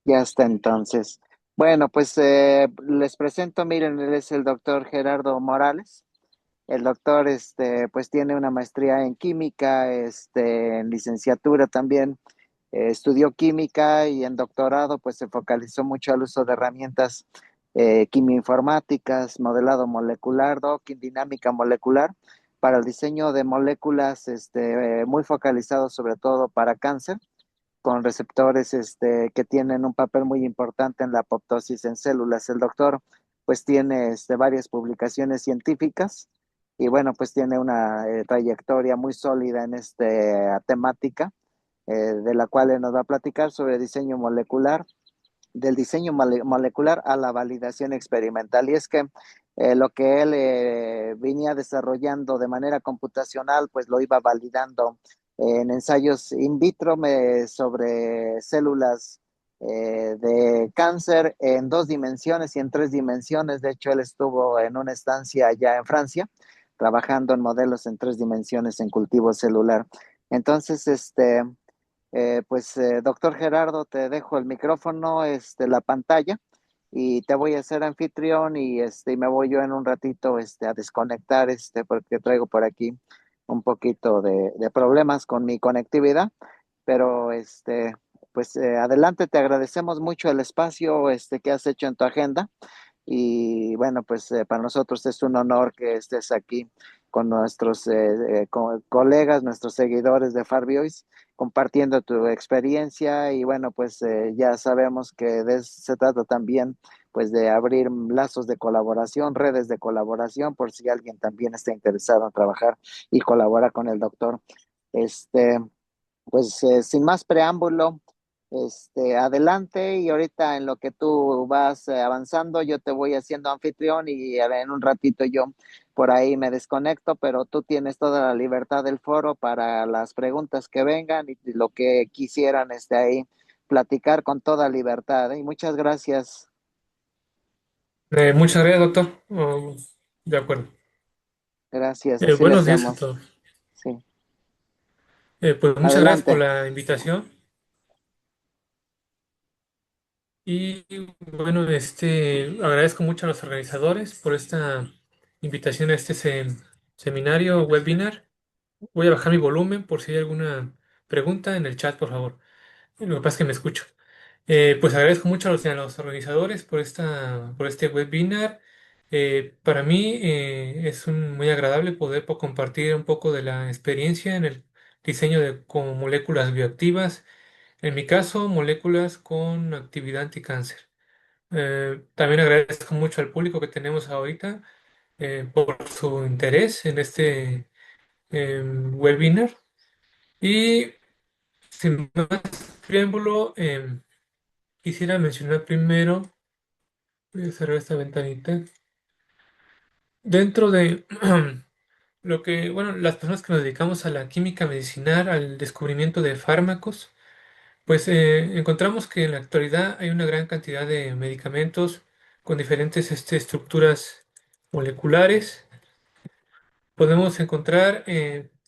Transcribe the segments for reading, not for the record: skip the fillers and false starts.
Ya está entonces. Bueno, pues les presento, miren, él es el doctor Gerardo Morales. El doctor, pues tiene una maestría en química, en licenciatura también, estudió química y en doctorado, pues se focalizó mucho al uso de herramientas quimioinformáticas, modelado molecular, docking, dinámica molecular, para el diseño de moléculas, muy focalizado sobre todo para cáncer con receptores que tienen un papel muy importante en la apoptosis en células. El doctor pues tiene varias publicaciones científicas y bueno, pues tiene una trayectoria muy sólida en esta temática, de la cual él nos va a platicar sobre diseño molecular, del diseño molecular a la validación experimental. Y es que lo que él venía desarrollando de manera computacional, pues lo iba validando en ensayos in vitro sobre células de cáncer en 2 dimensiones y en 3 dimensiones. De hecho, él estuvo en una estancia allá en Francia trabajando en modelos en 3 dimensiones en cultivo celular. Entonces, doctor Gerardo, te dejo el micrófono, la pantalla, y te voy a hacer anfitrión y me voy yo en un ratito, a desconectar, porque traigo por aquí un poquito de problemas con mi conectividad, pero adelante, te agradecemos mucho el espacio, que has hecho en tu agenda. Y bueno, pues para nosotros es un honor que estés aquí con nuestros colegas, nuestros seguidores de Farbiois, compartiendo tu experiencia. Y bueno, pues ya sabemos que de eso se trata también, pues de abrir lazos de colaboración, redes de colaboración, por si alguien también está interesado en trabajar y colaborar con el doctor. Este, pues sin más preámbulo, adelante, y ahorita en lo que tú vas avanzando, yo te voy haciendo anfitrión y en un ratito yo por ahí me desconecto, pero tú tienes toda la libertad del foro para las preguntas que vengan y lo que quisieran ahí platicar con toda libertad, ¿eh? Y muchas gracias. Muchas gracias, doctor. De acuerdo. Gracias, así le Buenos días a hacemos. todos. Sí, Pues muchas gracias por adelante. la invitación. Y bueno, agradezco mucho a los organizadores por esta invitación a este seminario, webinar. Voy a bajar mi volumen por si hay alguna pregunta en el chat, por favor. Lo que pasa es que me escucho. Pues agradezco mucho a los organizadores por por este webinar. Para mí es muy agradable poder compartir un poco de la experiencia en el diseño de con moléculas bioactivas. En mi caso, moléculas con actividad anticáncer. También agradezco mucho al público que tenemos ahorita por su interés en este webinar. Y sin más preámbulo, quisiera mencionar primero, voy a cerrar esta ventanita, dentro de bueno, las personas que nos dedicamos a la química medicinal, al descubrimiento de fármacos, pues encontramos que en la actualidad hay una gran cantidad de medicamentos con diferentes estructuras moleculares. Podemos encontrar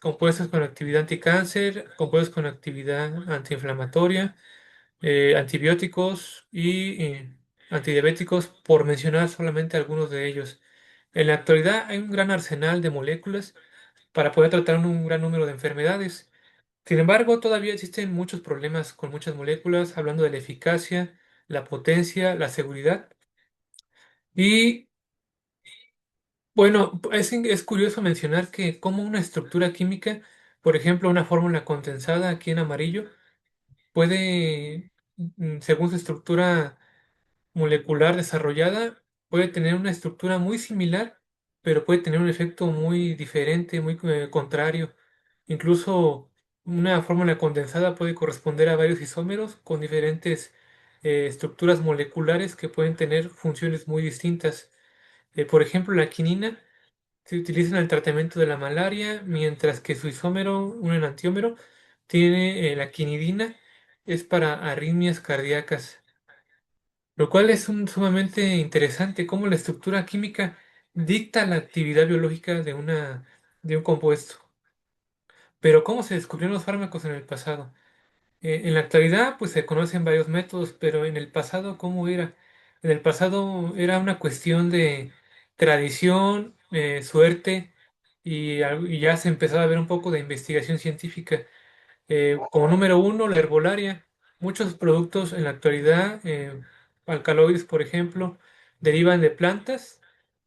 compuestos con actividad anticáncer, compuestos con actividad antiinflamatoria, antibióticos y antidiabéticos, por mencionar solamente algunos de ellos. En la actualidad hay un gran arsenal de moléculas para poder tratar un gran número de enfermedades. Sin embargo, todavía existen muchos problemas con muchas moléculas, hablando de la eficacia, la potencia, la seguridad. Y bueno, es curioso mencionar que como una estructura química, por ejemplo, una fórmula condensada aquí en amarillo, puede, según su estructura molecular desarrollada, puede tener una estructura muy similar, pero puede tener un efecto muy diferente, muy contrario. Incluso una fórmula condensada puede corresponder a varios isómeros con diferentes estructuras moleculares que pueden tener funciones muy distintas. Por ejemplo, la quinina se utiliza en el tratamiento de la malaria, mientras que su isómero, un enantiómero, tiene la quinidina, es para arritmias cardíacas. Lo cual es sumamente interesante cómo la estructura química dicta la actividad biológica de un compuesto. Pero ¿cómo se descubrieron los fármacos en el pasado? En la actualidad, pues se conocen varios métodos, pero en el pasado, ¿cómo era? En el pasado era una cuestión de tradición, suerte, y ya se empezaba a ver un poco de investigación científica. Como número uno, la herbolaria. Muchos productos en la actualidad, alcaloides, por ejemplo, derivan de plantas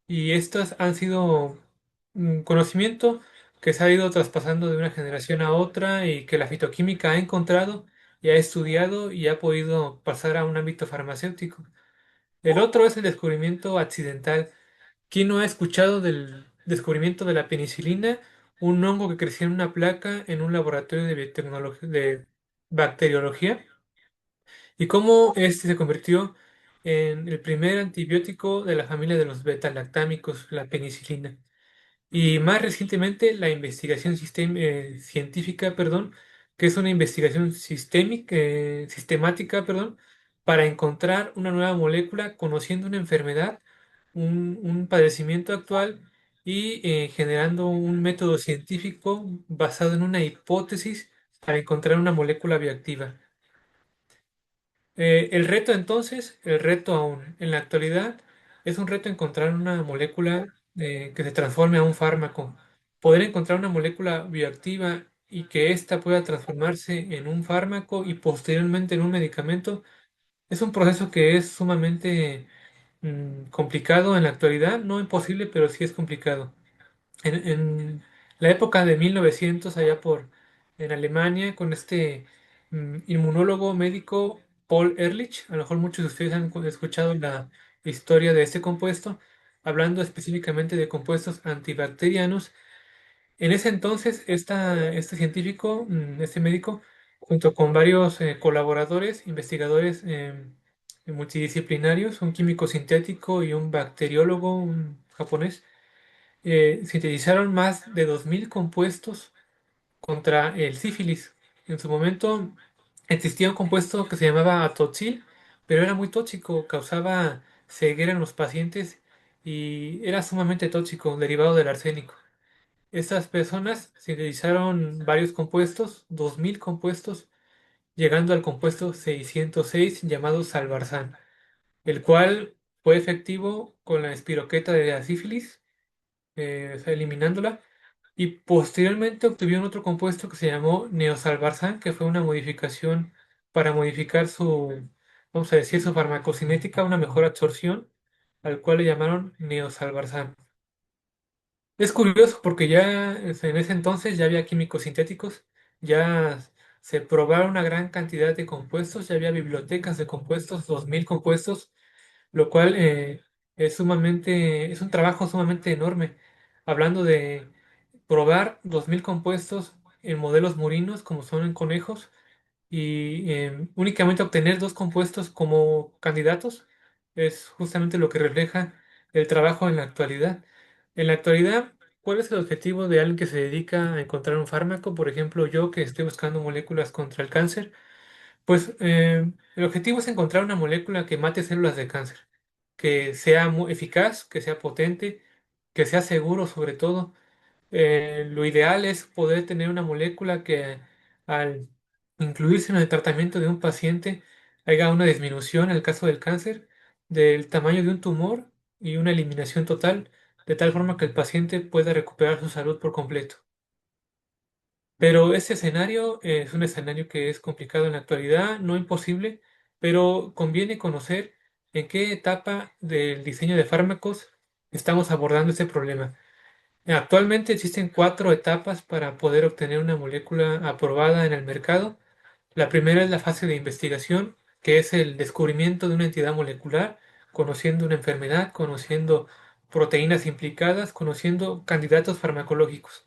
y estos han sido un conocimiento que se ha ido traspasando de una generación a otra y que la fitoquímica ha encontrado y ha estudiado y ha podido pasar a un ámbito farmacéutico. El otro es el descubrimiento accidental. ¿Quién no ha escuchado del descubrimiento de la penicilina, un hongo que crecía en una placa en un laboratorio de de bacteriología? ¿Y cómo este se convirtió en el primer antibiótico de la familia de los beta-lactámicos, la penicilina? Y más recientemente, la investigación científica, perdón, que es una investigación sistemática, perdón, para encontrar una nueva molécula, conociendo una enfermedad, un padecimiento actual y generando un método científico basado en una hipótesis para encontrar una molécula bioactiva. El reto entonces, el reto aún en la actualidad, es un reto encontrar una molécula que se transforme a un fármaco. Poder encontrar una molécula bioactiva y que ésta pueda transformarse en un fármaco y posteriormente en un medicamento es un proceso que es sumamente complicado en la actualidad, no imposible, pero sí es complicado. En la época de 1900, allá en Alemania, con este inmunólogo médico Paul Ehrlich, a lo mejor muchos de ustedes han escuchado la historia de este compuesto, hablando específicamente de compuestos antibacterianos. En ese entonces, este científico, este médico, junto con varios colaboradores, investigadores multidisciplinarios, un químico sintético y un bacteriólogo, un japonés, sintetizaron más de 2000 compuestos contra el sífilis. En su momento existía un compuesto que se llamaba atoxil, pero era muy tóxico, causaba ceguera en los pacientes y era sumamente tóxico, derivado del arsénico. Estas personas sintetizaron varios compuestos, 2000 compuestos, llegando al compuesto 606 llamado salvarsan, el cual fue efectivo con la espiroqueta de la sífilis, o sea, eliminándola, y posteriormente obtuvieron otro compuesto que se llamó neosalvarsan, que fue una modificación para modificar su, vamos a decir, su farmacocinética, una mejor absorción, al cual le llamaron neosalvarsan. Es curioso porque ya en ese entonces ya había químicos sintéticos, ya se probaron una gran cantidad de compuestos, ya había bibliotecas de compuestos, 2000 compuestos, lo cual es un trabajo sumamente enorme. Hablando de probar 2000 compuestos en modelos murinos, como son en conejos, y únicamente obtener dos compuestos como candidatos, es justamente lo que refleja el trabajo en la actualidad. En la actualidad, ¿cuál es el objetivo de alguien que se dedica a encontrar un fármaco? Por ejemplo, yo que estoy buscando moléculas contra el cáncer, pues el objetivo es encontrar una molécula que mate células de cáncer, que sea muy eficaz, que sea potente, que sea seguro sobre todo. Lo ideal es poder tener una molécula que al incluirse en el tratamiento de un paciente haya una disminución, en el caso del cáncer, del tamaño de un tumor y una eliminación total, de tal forma que el paciente pueda recuperar su salud por completo. Pero ese escenario es un escenario que es complicado en la actualidad, no imposible, pero conviene conocer en qué etapa del diseño de fármacos estamos abordando este problema. Actualmente existen cuatro etapas para poder obtener una molécula aprobada en el mercado. La primera es la fase de investigación, que es el descubrimiento de una entidad molecular, conociendo una enfermedad, conociendo proteínas implicadas, conociendo candidatos farmacológicos.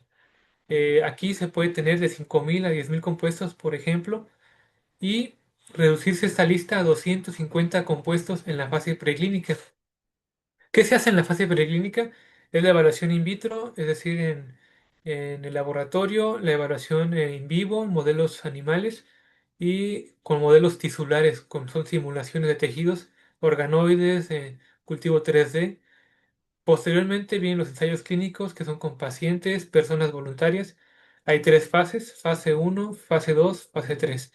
Aquí se puede tener de 5000 a 10000 compuestos, por ejemplo, y reducirse esta lista a 250 compuestos en la fase preclínica. ¿Qué se hace en la fase preclínica? Es la evaluación in vitro, es decir, en el laboratorio, la evaluación in vivo, en modelos animales y con modelos tisulares, son simulaciones de tejidos, organoides, cultivo 3D. Posteriormente vienen los ensayos clínicos, que son con pacientes, personas voluntarias. Hay tres fases: fase uno, fase 2, fase 3.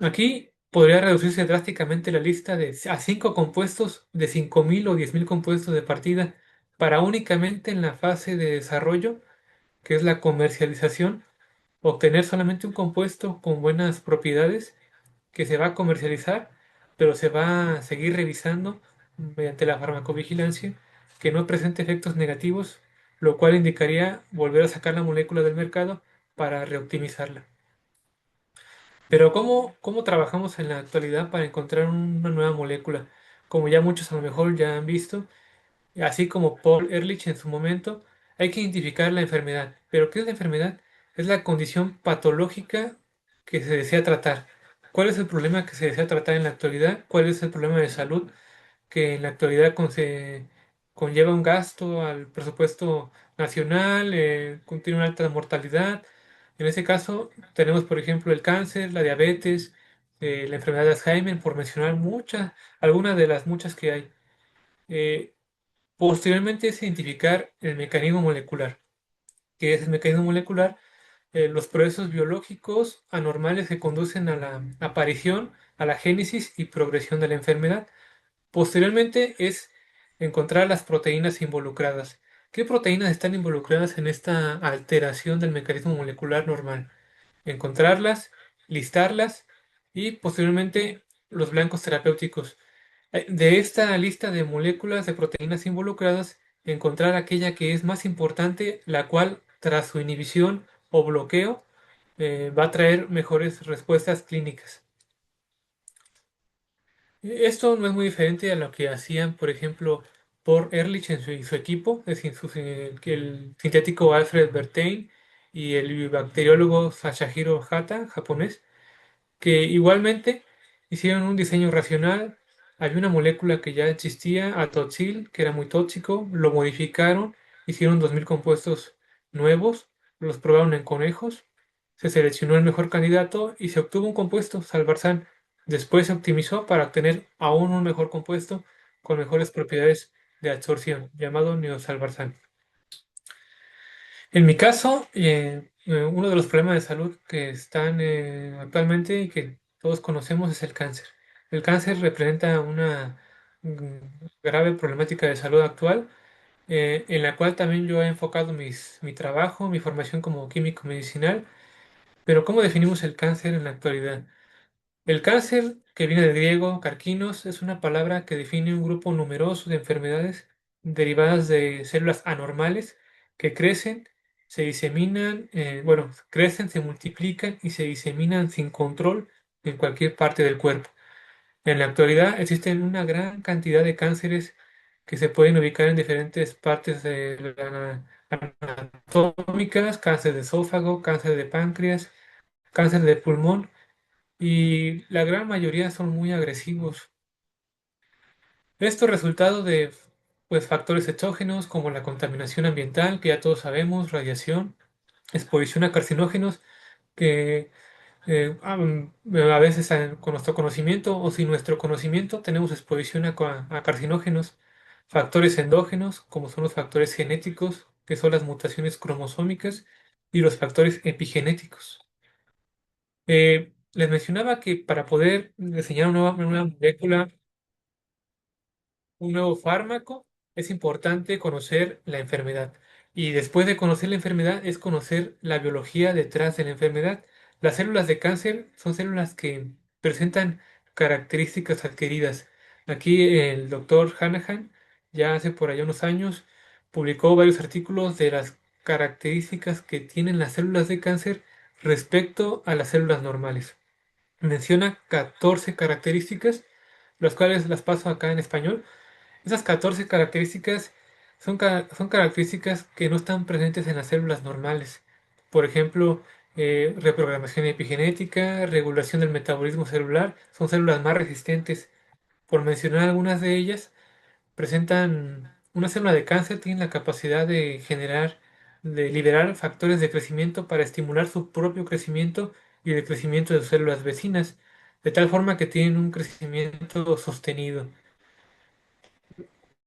Aquí podría reducirse drásticamente la lista a 5 compuestos de 5.000 o 10.000 compuestos de partida para únicamente en la fase de desarrollo, que es la comercialización, obtener solamente un compuesto con buenas propiedades que se va a comercializar, pero se va a seguir revisando mediante la farmacovigilancia, que no presente efectos negativos, lo cual indicaría volver a sacar la molécula del mercado para reoptimizarla. Pero ¿cómo trabajamos en la actualidad para encontrar una nueva molécula? Como ya muchos a lo mejor ya han visto, así como Paul Ehrlich en su momento, hay que identificar la enfermedad. ¿Pero qué es la enfermedad? Es la condición patológica que se desea tratar. ¿Cuál es el problema que se desea tratar en la actualidad? ¿Cuál es el problema de salud que en la actualidad conlleva un gasto al presupuesto nacional, contiene una alta mortalidad? En ese caso, tenemos, por ejemplo, el cáncer, la diabetes, la enfermedad de Alzheimer, por mencionar algunas de las muchas que hay. Eh, Posteriormente es identificar el mecanismo molecular. ¿Qué es el mecanismo molecular? Los procesos biológicos anormales que conducen a la aparición, a la génesis y progresión de la enfermedad. Posteriormente es encontrar las proteínas involucradas. ¿Qué proteínas están involucradas en esta alteración del mecanismo molecular normal? Encontrarlas, listarlas y posteriormente los blancos terapéuticos. De esta lista de moléculas de proteínas involucradas, encontrar aquella que es más importante, la cual, tras su inhibición o bloqueo, va a traer mejores respuestas clínicas. Esto no es muy diferente a lo que hacían, por ejemplo, por Ehrlich y su equipo, es decir, que el sintético Alfred Bertain y el bacteriólogo Sashahiro Hata, japonés, que igualmente hicieron un diseño racional. Había una molécula que ya existía, atoxil, que era muy tóxico, lo modificaron, hicieron 2.000 compuestos nuevos, los probaron en conejos, se seleccionó el mejor candidato y se obtuvo un compuesto, Salvarsan. Después se optimizó para obtener aún un mejor compuesto con mejores propiedades de absorción, llamado Neosalvarsan. En mi caso, uno de los problemas de salud que están actualmente y que todos conocemos es el cáncer. El cáncer representa una mm, grave problemática de salud actual, en la cual también yo he enfocado mi trabajo, mi formación como químico medicinal. Pero ¿cómo definimos el cáncer en la actualidad? El cáncer, que viene del griego carquinos, es una palabra que define un grupo numeroso de enfermedades derivadas de células anormales que crecen, se diseminan, crecen, se multiplican y se diseminan sin control en cualquier parte del cuerpo. En la actualidad existen una gran cantidad de cánceres que se pueden ubicar en diferentes partes de la anatómicas, cáncer de esófago, cáncer de páncreas, cáncer de pulmón y la gran mayoría son muy agresivos. Esto es resultado de pues, factores exógenos como la contaminación ambiental, que ya todos sabemos, radiación, exposición a carcinógenos, que a veces con nuestro conocimiento o sin nuestro conocimiento tenemos exposición a carcinógenos, factores endógenos, como son los factores genéticos, que son las mutaciones cromosómicas, y los factores epigenéticos. Les mencionaba que para poder diseñar una nueva molécula, un nuevo fármaco, es importante conocer la enfermedad. Y después de conocer la enfermedad, es conocer la biología detrás de la enfermedad. Las células de cáncer son células que presentan características adquiridas. Aquí el doctor Hanahan, ya hace por allá unos años, publicó varios artículos de las características que tienen las células de cáncer respecto a las células normales. Menciona 14 características, las cuales las paso acá en español. Esas 14 características son características que no están presentes en las células normales. Por ejemplo, reprogramación epigenética, regulación del metabolismo celular, son células más resistentes. Por mencionar algunas de ellas, presentan una célula de cáncer, tiene la capacidad de liberar factores de crecimiento para estimular su propio crecimiento y el crecimiento de sus células vecinas, de tal forma que tienen un crecimiento sostenido.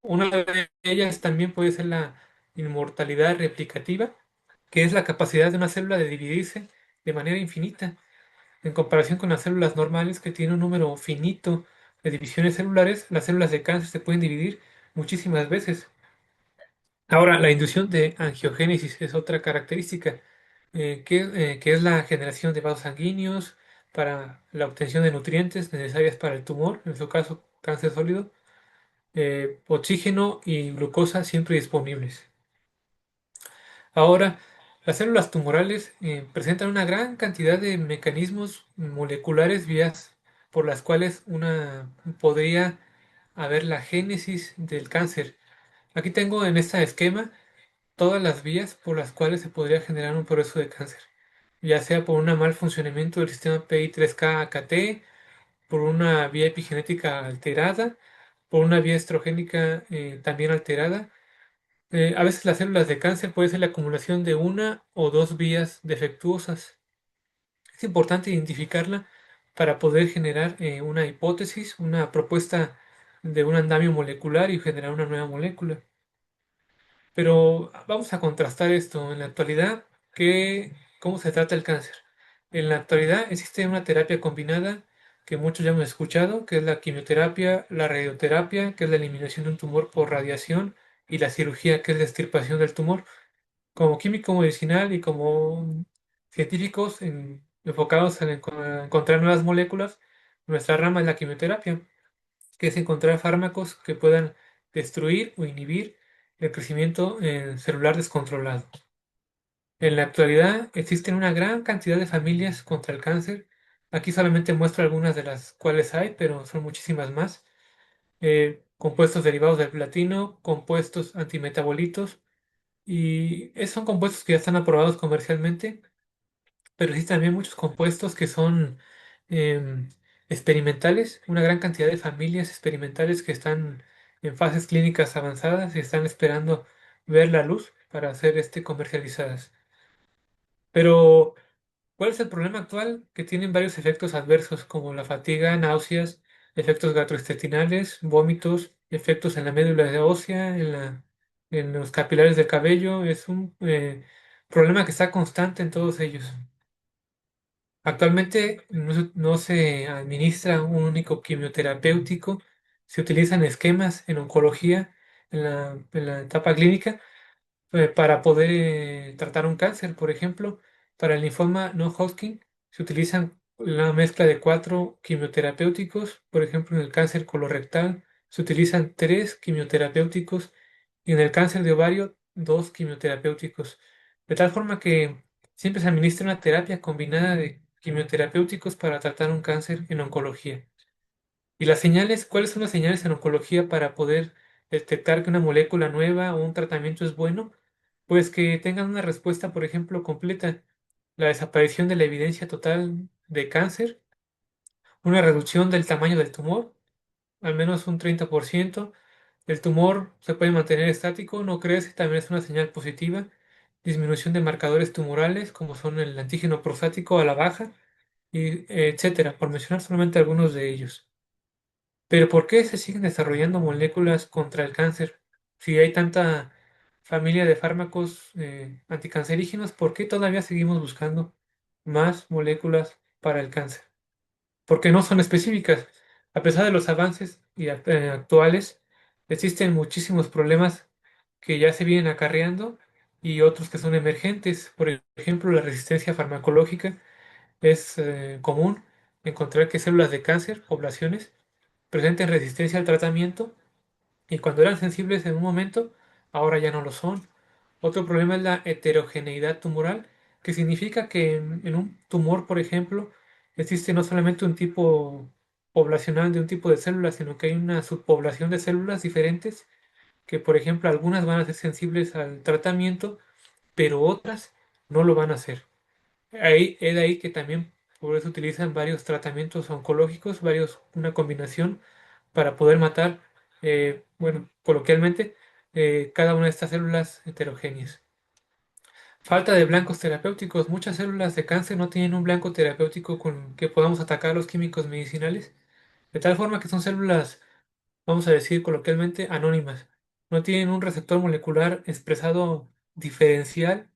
Una de ellas también puede ser la inmortalidad replicativa, que es la capacidad de una célula de dividirse de manera infinita. En comparación con las células normales que tienen un número finito de divisiones celulares, las células de cáncer se pueden dividir muchísimas veces. Ahora, la inducción de angiogénesis es otra característica, que es la generación de vasos sanguíneos para la obtención de nutrientes necesarias para el tumor, en su caso cáncer sólido, oxígeno y glucosa siempre disponibles. Ahora, las células tumorales presentan una gran cantidad de mecanismos moleculares vías por las cuales una podría haber la génesis del cáncer. Aquí tengo en este esquema todas las vías por las cuales se podría generar un proceso de cáncer, ya sea por un mal funcionamiento del sistema PI3K-AKT, por una vía epigenética alterada, por una vía estrogénica también alterada. A veces las células de cáncer puede ser la acumulación de una o dos vías defectuosas. Es importante identificarla para poder generar una hipótesis, una propuesta de un andamio molecular y generar una nueva molécula. Pero vamos a contrastar esto. En la actualidad, ¿cómo se trata el cáncer? En la actualidad existe una terapia combinada que muchos ya hemos escuchado, que es la quimioterapia, la radioterapia, que es la eliminación de un tumor por radiación, y la cirugía, que es la extirpación del tumor. Como químico medicinal y como científicos enfocados en encontrar nuevas moléculas, nuestra rama es la quimioterapia, que es encontrar fármacos que puedan destruir o inhibir el crecimiento celular descontrolado. En la actualidad existen una gran cantidad de familias contra el cáncer. Aquí solamente muestro algunas de las cuales hay, pero son muchísimas más. Compuestos derivados del platino, compuestos antimetabolitos, y esos son compuestos que ya están aprobados comercialmente, pero existen también muchos compuestos que son em, experimentales, una gran cantidad de familias experimentales que están en fases clínicas avanzadas y están esperando ver la luz para ser comercializadas. Pero, ¿cuál es el problema actual? Que tienen varios efectos adversos como la fatiga, náuseas, efectos gastrointestinales, vómitos, efectos en la médula ósea, en los capilares del cabello. Es un problema que está constante en todos ellos. Actualmente no se administra un único quimioterapéutico, se utilizan esquemas en oncología en la etapa clínica para poder tratar un cáncer. Por ejemplo, para el linfoma no Hodgkin se utilizan una mezcla de cuatro quimioterapéuticos. Por ejemplo, en el cáncer colorectal se utilizan tres quimioterapéuticos y en el cáncer de ovario dos quimioterapéuticos. De tal forma que siempre se administra una terapia combinada de quimioterapéuticos para tratar un cáncer en oncología. ¿Y las señales? ¿Cuáles son las señales en oncología para poder detectar que una molécula nueva o un tratamiento es bueno? Pues que tengan una respuesta, por ejemplo, completa, la desaparición de la evidencia total de cáncer, una reducción del tamaño del tumor, al menos un 30%. El tumor se puede mantener estático, no crece, también es una señal positiva. Disminución de marcadores tumorales, como son el antígeno prostático a la baja, y etcétera, por mencionar solamente algunos de ellos. Pero ¿por qué se siguen desarrollando moléculas contra el cáncer? Si hay tanta familia de fármacos anticancerígenos, ¿por qué todavía seguimos buscando más moléculas para el cáncer? Porque no son específicas. A pesar de los avances actuales, existen muchísimos problemas que ya se vienen acarreando y otros que son emergentes. Por ejemplo, la resistencia farmacológica es común encontrar que células de cáncer, poblaciones, presenten resistencia al tratamiento y cuando eran sensibles en un momento, ahora ya no lo son. Otro problema es la heterogeneidad tumoral, que significa que en un tumor, por ejemplo, existe no solamente un tipo poblacional de un tipo de células, sino que hay una subpoblación de células diferentes, que por ejemplo algunas van a ser sensibles al tratamiento, pero otras no lo van a hacer. Ahí, es de ahí que también por eso utilizan varios tratamientos oncológicos, una combinación para poder matar, bueno, coloquialmente, cada una de estas células heterogéneas. Falta de blancos terapéuticos. Muchas células de cáncer no tienen un blanco terapéutico con que podamos atacar los químicos medicinales, de tal forma que son células, vamos a decir coloquialmente, anónimas. No tienen un receptor molecular expresado diferencial,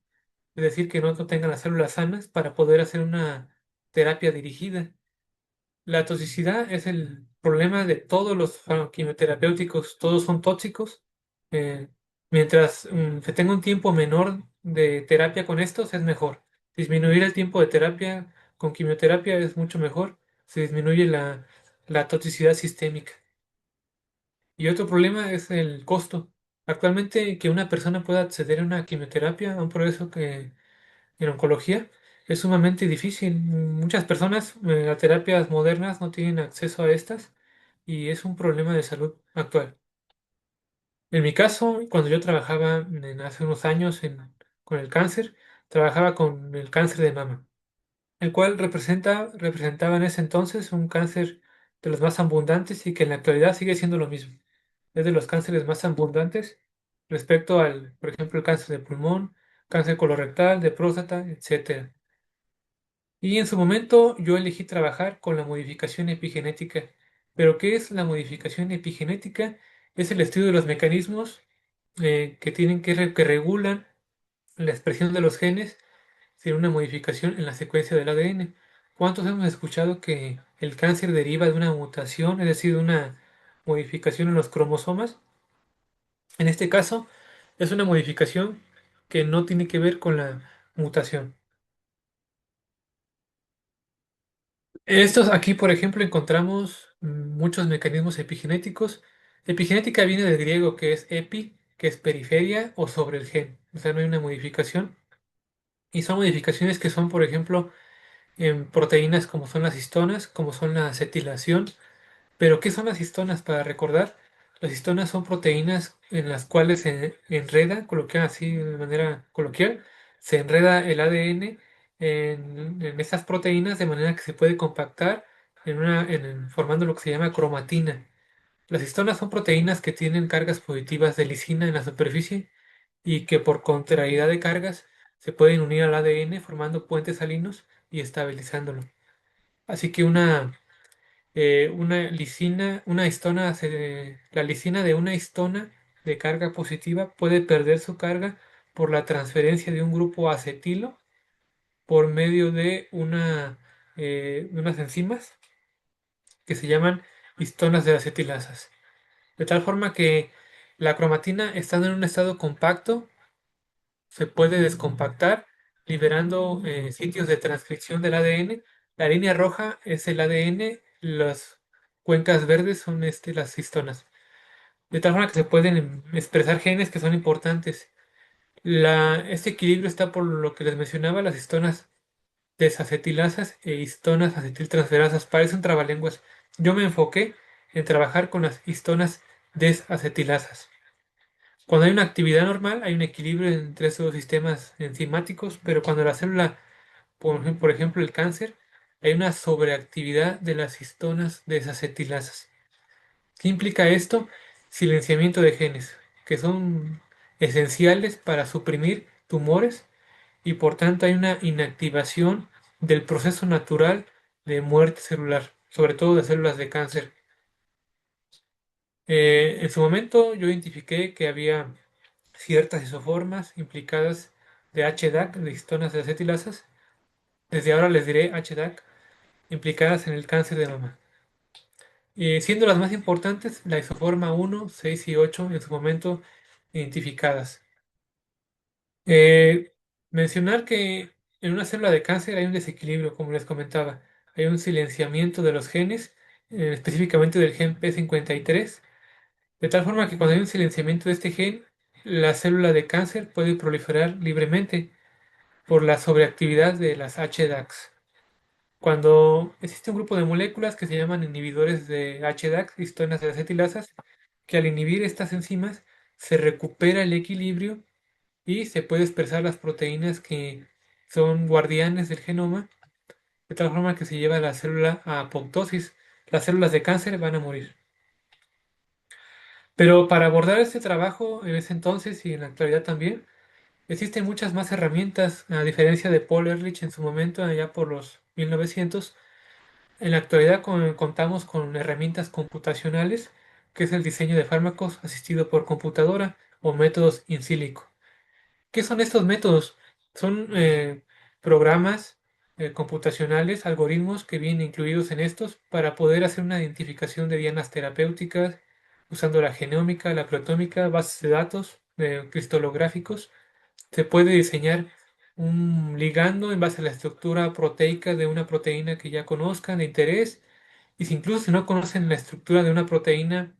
es decir, que no tengan las células sanas para poder hacer una terapia dirigida. La toxicidad es el problema de todos los quimioterapéuticos, todos son tóxicos. Eh, Mientras se tenga un tiempo menor de terapia con estos, es mejor. Disminuir el tiempo de terapia con quimioterapia es mucho mejor. Se disminuye la toxicidad sistémica. Y otro problema es el costo. Actualmente, que una persona pueda acceder a una quimioterapia, a un progreso que en oncología, es sumamente difícil. Muchas personas, las terapias modernas no tienen acceso a estas y es un problema de salud actual. En mi caso, cuando yo trabajaba hace unos años con el cáncer, trabajaba con el cáncer de mama, el cual representaba en ese entonces un cáncer de los más abundantes y que en la actualidad sigue siendo lo mismo. Es de los cánceres más abundantes respecto al, por ejemplo, el cáncer de pulmón, cáncer colorectal, de próstata, etcétera. Y en su momento yo elegí trabajar con la modificación epigenética. ¿Pero qué es la modificación epigenética? Es el estudio de los mecanismos que que regulan la expresión de los genes sin una modificación en la secuencia del ADN. ¿Cuántos hemos escuchado que el cáncer deriva de una mutación, es decir, de una modificación en los cromosomas? En este caso, es una modificación que no tiene que ver con la mutación. Estos aquí, por ejemplo, encontramos muchos mecanismos epigenéticos. Epigenética viene del griego que es epi, que es periferia o sobre el gen. O sea, no hay una modificación. Y son modificaciones que son, por ejemplo, en proteínas como son las histonas, como son la acetilación. Pero, ¿qué son las histonas? Para recordar, las histonas son proteínas en las cuales se enreda, coloquial así de manera coloquial, se enreda el ADN en estas proteínas de manera que se puede compactar formando lo que se llama cromatina. Las histonas son proteínas que tienen cargas positivas de lisina en la superficie y que por contrariedad de cargas se pueden unir al ADN formando puentes salinos y estabilizándolo. Así que una lisina, una histona, la lisina de una histona de carga positiva puede perder su carga por la transferencia de un grupo acetilo por medio de unas enzimas que se llaman histonas de acetilasas. De tal forma que la cromatina, estando en un estado compacto, se puede descompactar, liberando sitios de transcripción del ADN. La línea roja es el ADN, las cuencas verdes son las histonas. De tal forma que se pueden expresar genes que son importantes. Este equilibrio está por lo que les mencionaba, las histonas desacetilasas e histonas acetiltransferasas. Parecen trabalenguas. Yo me enfoqué en trabajar con las histonas desacetilasas. Cuando hay una actividad normal, hay un equilibrio entre esos sistemas enzimáticos, pero cuando la célula, por ejemplo el cáncer, hay una sobreactividad de las histonas desacetilasas. ¿Qué implica esto? Silenciamiento de genes, que son esenciales para suprimir tumores y por tanto hay una inactivación del proceso natural de muerte celular, sobre todo de células de cáncer. En su momento yo identifiqué que había ciertas isoformas implicadas de HDAC, de histonas de acetilasas, desde ahora les diré HDAC, implicadas en el cáncer de mama. Siendo las más importantes la isoforma 1, 6 y 8 en su momento identificadas. Eh, Mencionar que en una célula de cáncer hay un desequilibrio, como les comentaba. Hay un silenciamiento de los genes, específicamente del gen P53, de tal forma que cuando hay un silenciamiento de este gen, la célula de cáncer puede proliferar libremente por la sobreactividad de las HDACs. Cuando existe un grupo de moléculas que se llaman inhibidores de HDAC, histonas de acetilasas, que al inhibir estas enzimas se recupera el equilibrio y se puede expresar las proteínas que son guardianes del genoma, de tal forma que se lleva a la célula a apoptosis. Las células de cáncer van a morir. Pero para abordar este trabajo en ese entonces y en la actualidad también, existen muchas más herramientas, a diferencia de Paul Ehrlich en su momento, allá por los 1900. En la actualidad contamos con herramientas computacionales, que es el diseño de fármacos asistido por computadora o métodos in silico. ¿Qué son estos métodos? Son programas computacionales, algoritmos que vienen incluidos en estos para poder hacer una identificación de dianas terapéuticas usando la genómica, la proteómica, bases de datos cristalográficos. Se puede diseñar un ligando en base a la estructura proteica de una proteína que ya conozcan de interés. Y si incluso si no conocen la estructura de una proteína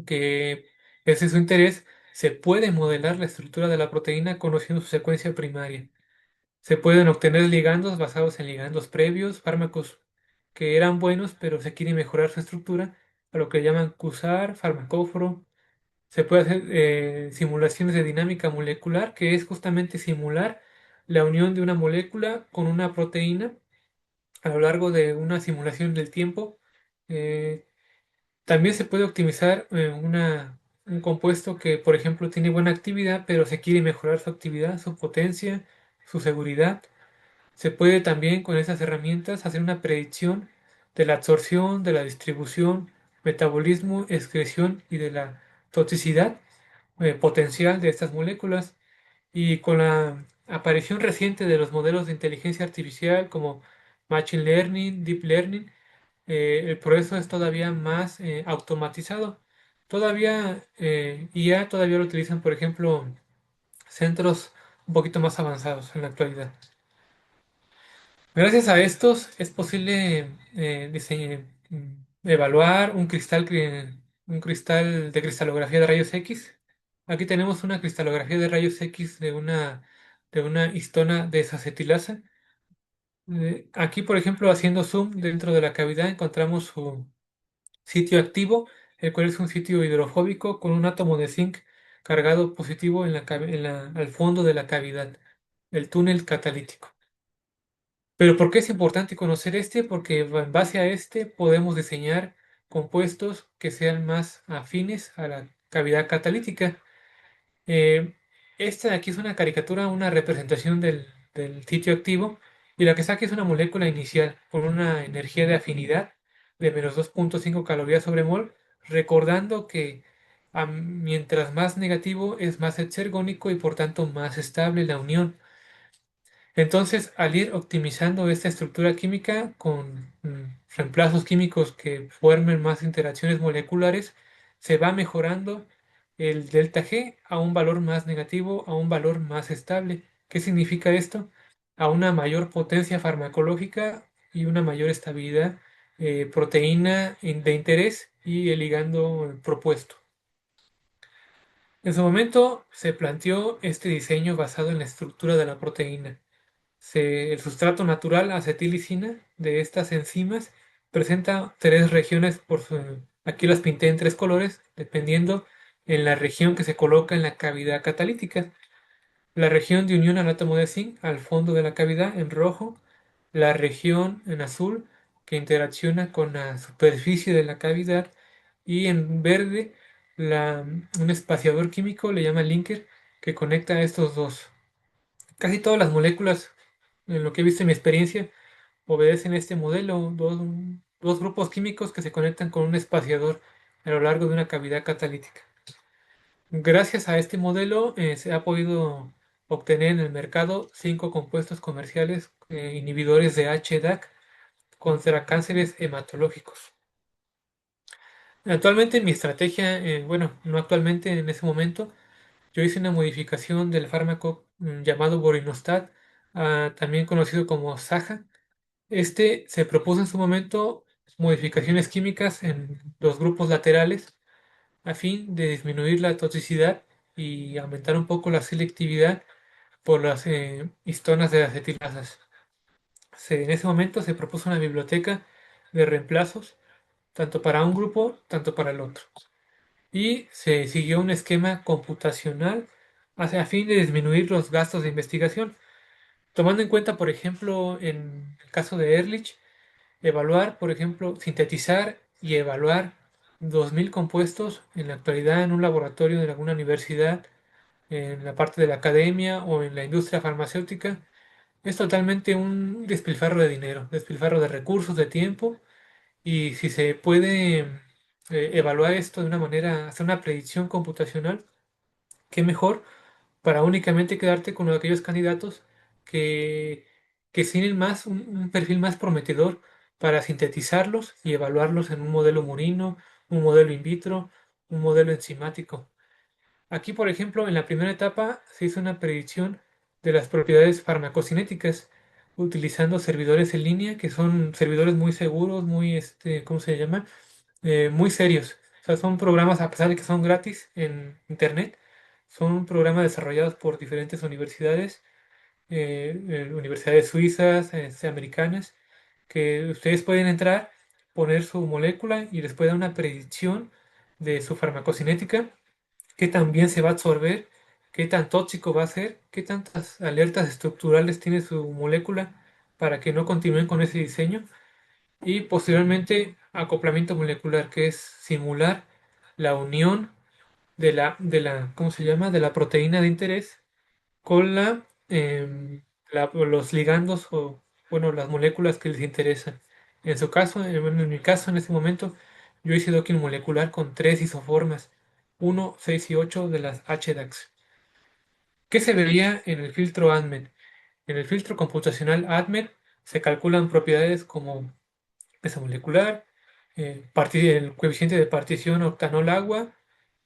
que es de su interés, se puede modelar la estructura de la proteína conociendo su secuencia primaria. Se pueden obtener ligandos basados en ligandos previos, fármacos que eran buenos, pero se quiere mejorar su estructura, a lo que llaman QSAR, farmacóforo. Se puede hacer simulaciones de dinámica molecular, que es justamente simular la unión de una molécula con una proteína a lo largo de una simulación del tiempo. Eh, También se puede optimizar un compuesto que, por ejemplo, tiene buena actividad, pero se quiere mejorar su actividad, su potencia, su seguridad. Se puede también con esas herramientas hacer una predicción de la absorción, de la distribución, metabolismo, excreción y de la toxicidad potencial de estas moléculas. Y con la aparición reciente de los modelos de inteligencia artificial como Machine Learning, Deep Learning, el proceso es todavía más automatizado. Todavía IA todavía lo utilizan, por ejemplo, centros un poquito más avanzados en la actualidad. Gracias a estos es posible evaluar un cristal de cristalografía de rayos X. Aquí tenemos una cristalografía de rayos X de una histona desacetilasa. Aquí, por ejemplo, haciendo zoom dentro de la cavidad, encontramos su sitio activo, el cual es un sitio hidrofóbico con un átomo de zinc cargado positivo al fondo de la cavidad, el túnel catalítico. Pero ¿por qué es importante conocer este? Porque en base a este podemos diseñar compuestos que sean más afines a la cavidad catalítica. Eh, Esta de aquí es una caricatura, una representación del sitio activo, y la que saca es una molécula inicial con una energía de afinidad de -2,5 calorías sobre mol, recordando que mientras más negativo es más exergónico y por tanto más estable la unión. Entonces, al ir optimizando esta estructura química con reemplazos químicos que formen más interacciones moleculares, se va mejorando el delta G a un valor más negativo, a un valor más estable. ¿Qué significa esto? A una mayor potencia farmacológica y una mayor estabilidad proteína de interés y el ligando propuesto. En su momento se planteó este diseño basado en la estructura de la proteína. El sustrato natural acetilicina de estas enzimas presenta tres regiones aquí las pinté en tres colores, dependiendo en la región que se coloca en la cavidad catalítica. La región de unión al átomo de zinc al fondo de la cavidad en rojo, la región en azul que interacciona con la superficie de la cavidad y en verde un espaciador químico, le llama linker, que conecta a estos dos. Casi todas las moléculas, en lo que he visto en mi experiencia, obedecen este modelo, dos grupos químicos que se conectan con un espaciador a lo largo de una cavidad catalítica. Gracias a este modelo se ha podido obtener en el mercado cinco compuestos comerciales inhibidores de HDAC contra cánceres hematológicos. Actualmente mi estrategia, bueno, no actualmente, en ese momento, yo hice una modificación del fármaco llamado Borinostat, también conocido como Saja. Este se propuso en su momento modificaciones químicas en los grupos laterales a fin de disminuir la toxicidad y aumentar un poco la selectividad por las histonas de acetilasas. En ese momento se propuso una biblioteca de reemplazos, tanto para un grupo, tanto para el otro. Y se siguió un esquema computacional a fin de disminuir los gastos de investigación, tomando en cuenta, por ejemplo, en el caso de Ehrlich, evaluar, por ejemplo, sintetizar y evaluar 2000 compuestos en la actualidad en un laboratorio de alguna universidad, en la parte de la academia o en la industria farmacéutica, es totalmente un despilfarro de dinero, despilfarro de recursos, de tiempo, y si se puede evaluar esto de una manera, hacer una predicción computacional, qué mejor para únicamente quedarte con aquellos candidatos que que tienen más un perfil más prometedor para sintetizarlos y evaluarlos en un modelo murino, un modelo in vitro, un modelo enzimático. Aquí, por ejemplo, en la primera etapa se hizo una predicción de las propiedades farmacocinéticas utilizando servidores en línea, que son servidores muy seguros, muy, ¿cómo se llama? Muy serios. O sea, son programas, a pesar de que son gratis en Internet, son programas desarrollados por diferentes universidades, universidades suizas, americanas, que ustedes pueden entrar, poner su molécula y después dar una predicción de su farmacocinética, qué tan bien se va a absorber, qué tan tóxico va a ser, qué tantas alertas estructurales tiene su molécula para que no continúen con ese diseño. Y posteriormente acoplamiento molecular, que es simular la unión ¿cómo se llama? De la proteína de interés con los ligandos o, bueno, las moléculas que les interesan. En su caso, bueno, en mi caso, en este momento, yo hice docking molecular con tres isoformas, 1, 6 y 8 de las HDAX. ¿Qué se veía en el filtro ADMET? En el filtro computacional ADMET se calculan propiedades como peso molecular, el coeficiente de partición octanol-agua,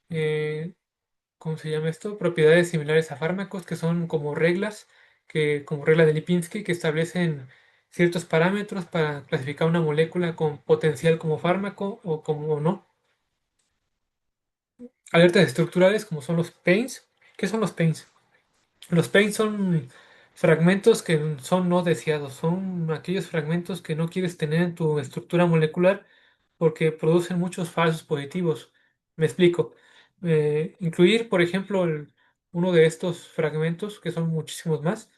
eh, ¿cómo se llama esto? Propiedades similares a fármacos, que son como reglas, como regla de Lipinski, que establecen ciertos parámetros para clasificar una molécula con potencial como fármaco o como no. Alertas estructurales, como son los pains. ¿Qué son los pains? Los pains son fragmentos que son no deseados, son aquellos fragmentos que no quieres tener en tu estructura molecular porque producen muchos falsos positivos. Me explico. Incluir, por ejemplo, uno de estos fragmentos, que son muchísimos más,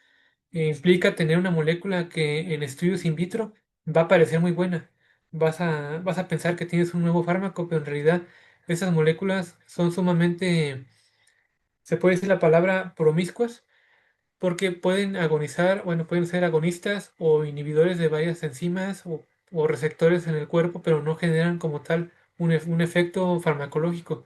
implica tener una molécula que en estudios in vitro va a parecer muy buena. Vas a pensar que tienes un nuevo fármaco, pero en realidad esas moléculas son sumamente, se puede decir la palabra promiscuas, porque pueden agonizar, bueno, pueden ser agonistas o inhibidores de varias enzimas o receptores en el cuerpo, pero no generan como tal un efecto farmacológico.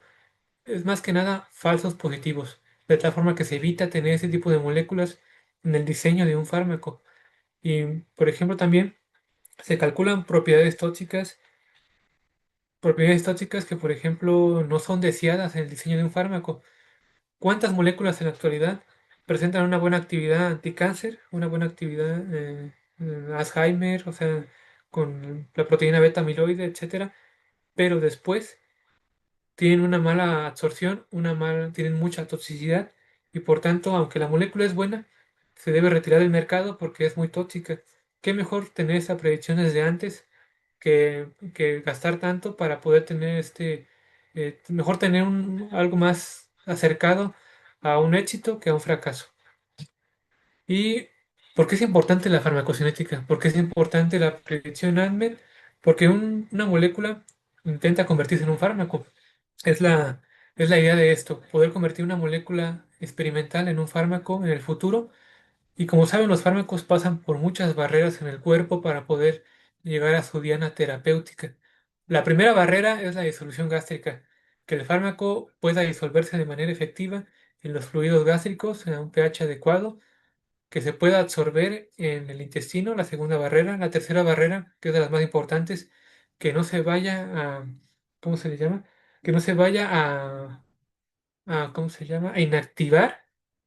Es más que nada falsos positivos, de tal forma que se evita tener ese tipo de moléculas en el diseño de un fármaco. Y, por ejemplo, también se calculan propiedades tóxicas que, por ejemplo, no son deseadas en el diseño de un fármaco. ¿Cuántas moléculas en la actualidad presentan una buena actividad anticáncer, una buena actividad Alzheimer, o sea, con la proteína beta amiloide, etcétera? Pero después tienen una mala absorción, tienen mucha toxicidad y por tanto, aunque la molécula es buena, se debe retirar del mercado porque es muy tóxica. ¿Qué mejor tener esa predicción desde antes que gastar tanto para poder tener mejor tener algo más acercado a un éxito que a un fracaso? ¿Y por qué es importante la farmacocinética? ¿Por qué es importante la predicción ADMET? Porque una molécula intenta convertirse en un fármaco. Es la, es la idea de esto, poder convertir una molécula experimental en un fármaco en el futuro. Y como saben, los fármacos pasan por muchas barreras en el cuerpo para poder llegar a su diana terapéutica. La primera barrera es la disolución gástrica, que el fármaco pueda disolverse de manera efectiva en los fluidos gástricos a un pH adecuado, que se pueda absorber en el intestino, la segunda barrera. La tercera barrera, que es de las más importantes, que no se vaya a, ¿cómo se le llama? Que no se vaya ¿cómo se llama? A inactivar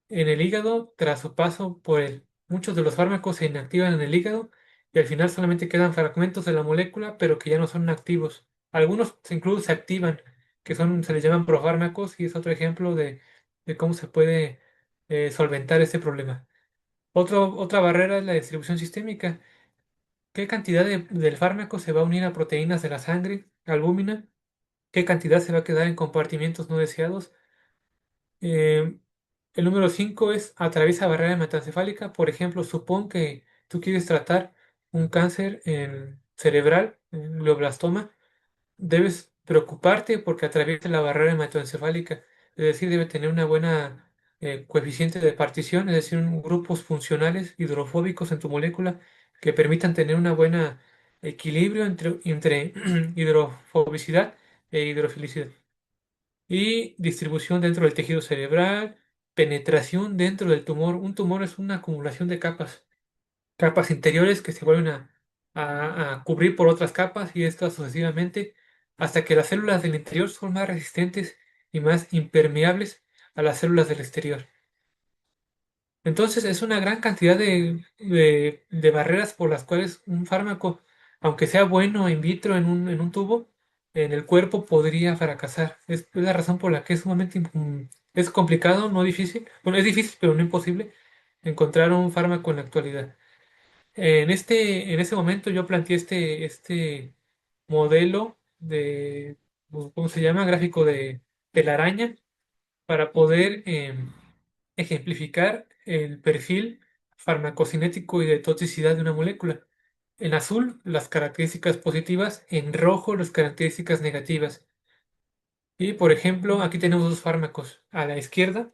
en el hígado tras su paso por él. Muchos de los fármacos se inactivan en el hígado y al final solamente quedan fragmentos de la molécula, pero que ya no son activos. Algunos incluso se activan, se les llaman profármacos y es otro ejemplo de cómo se puede solventar este problema. Otra barrera es la distribución sistémica. ¿Qué cantidad del fármaco se va a unir a proteínas de la sangre, albúmina? ¿Qué cantidad se va a quedar en compartimientos no deseados? Eh, el número 5 es atraviesa barrera hematoencefálica. Por ejemplo, supón que tú quieres tratar un cáncer cerebral, un glioblastoma. Debes preocuparte porque atraviesa la barrera hematoencefálica. Es decir, debe tener una buena coeficiente de partición, es decir, grupos funcionales hidrofóbicos en tu molécula que permitan tener una buena equilibrio entre hidrofobicidad e hidrofilicidad y distribución dentro del tejido cerebral, penetración dentro del tumor. Un tumor es una acumulación de capas. capas interiores que se vuelven a cubrir por otras capas y esto sucesivamente hasta que las células del interior son más resistentes y más impermeables a las células del exterior. Entonces es una gran cantidad de barreras por las cuales un fármaco, aunque sea bueno in vitro en un tubo, en el cuerpo podría fracasar. Es la razón por la que es sumamente es complicado, no difícil. Bueno, es difícil, pero no imposible encontrar un fármaco en la actualidad. En ese momento yo planteé este modelo de, ¿cómo se llama? Gráfico de telaraña para poder ejemplificar el perfil farmacocinético y de toxicidad de una molécula. En azul, las características positivas, en rojo, las características negativas. Y, por ejemplo, aquí tenemos dos fármacos. A la izquierda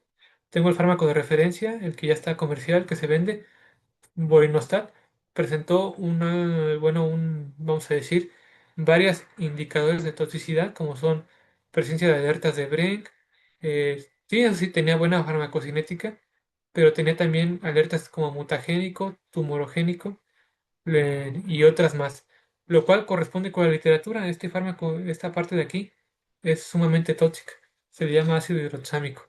tengo el fármaco de referencia, el que ya está comercial, que se vende, Borinostat. Presentó vamos a decir, varios indicadores de toxicidad, como son presencia de alertas de Brenk. Sí, eso sí, tenía buena farmacocinética, pero tenía también alertas como mutagénico, tumorogénico, y otras más, lo cual corresponde con la literatura. Este fármaco, esta parte de aquí, es sumamente tóxica. Se le llama ácido hidroxámico.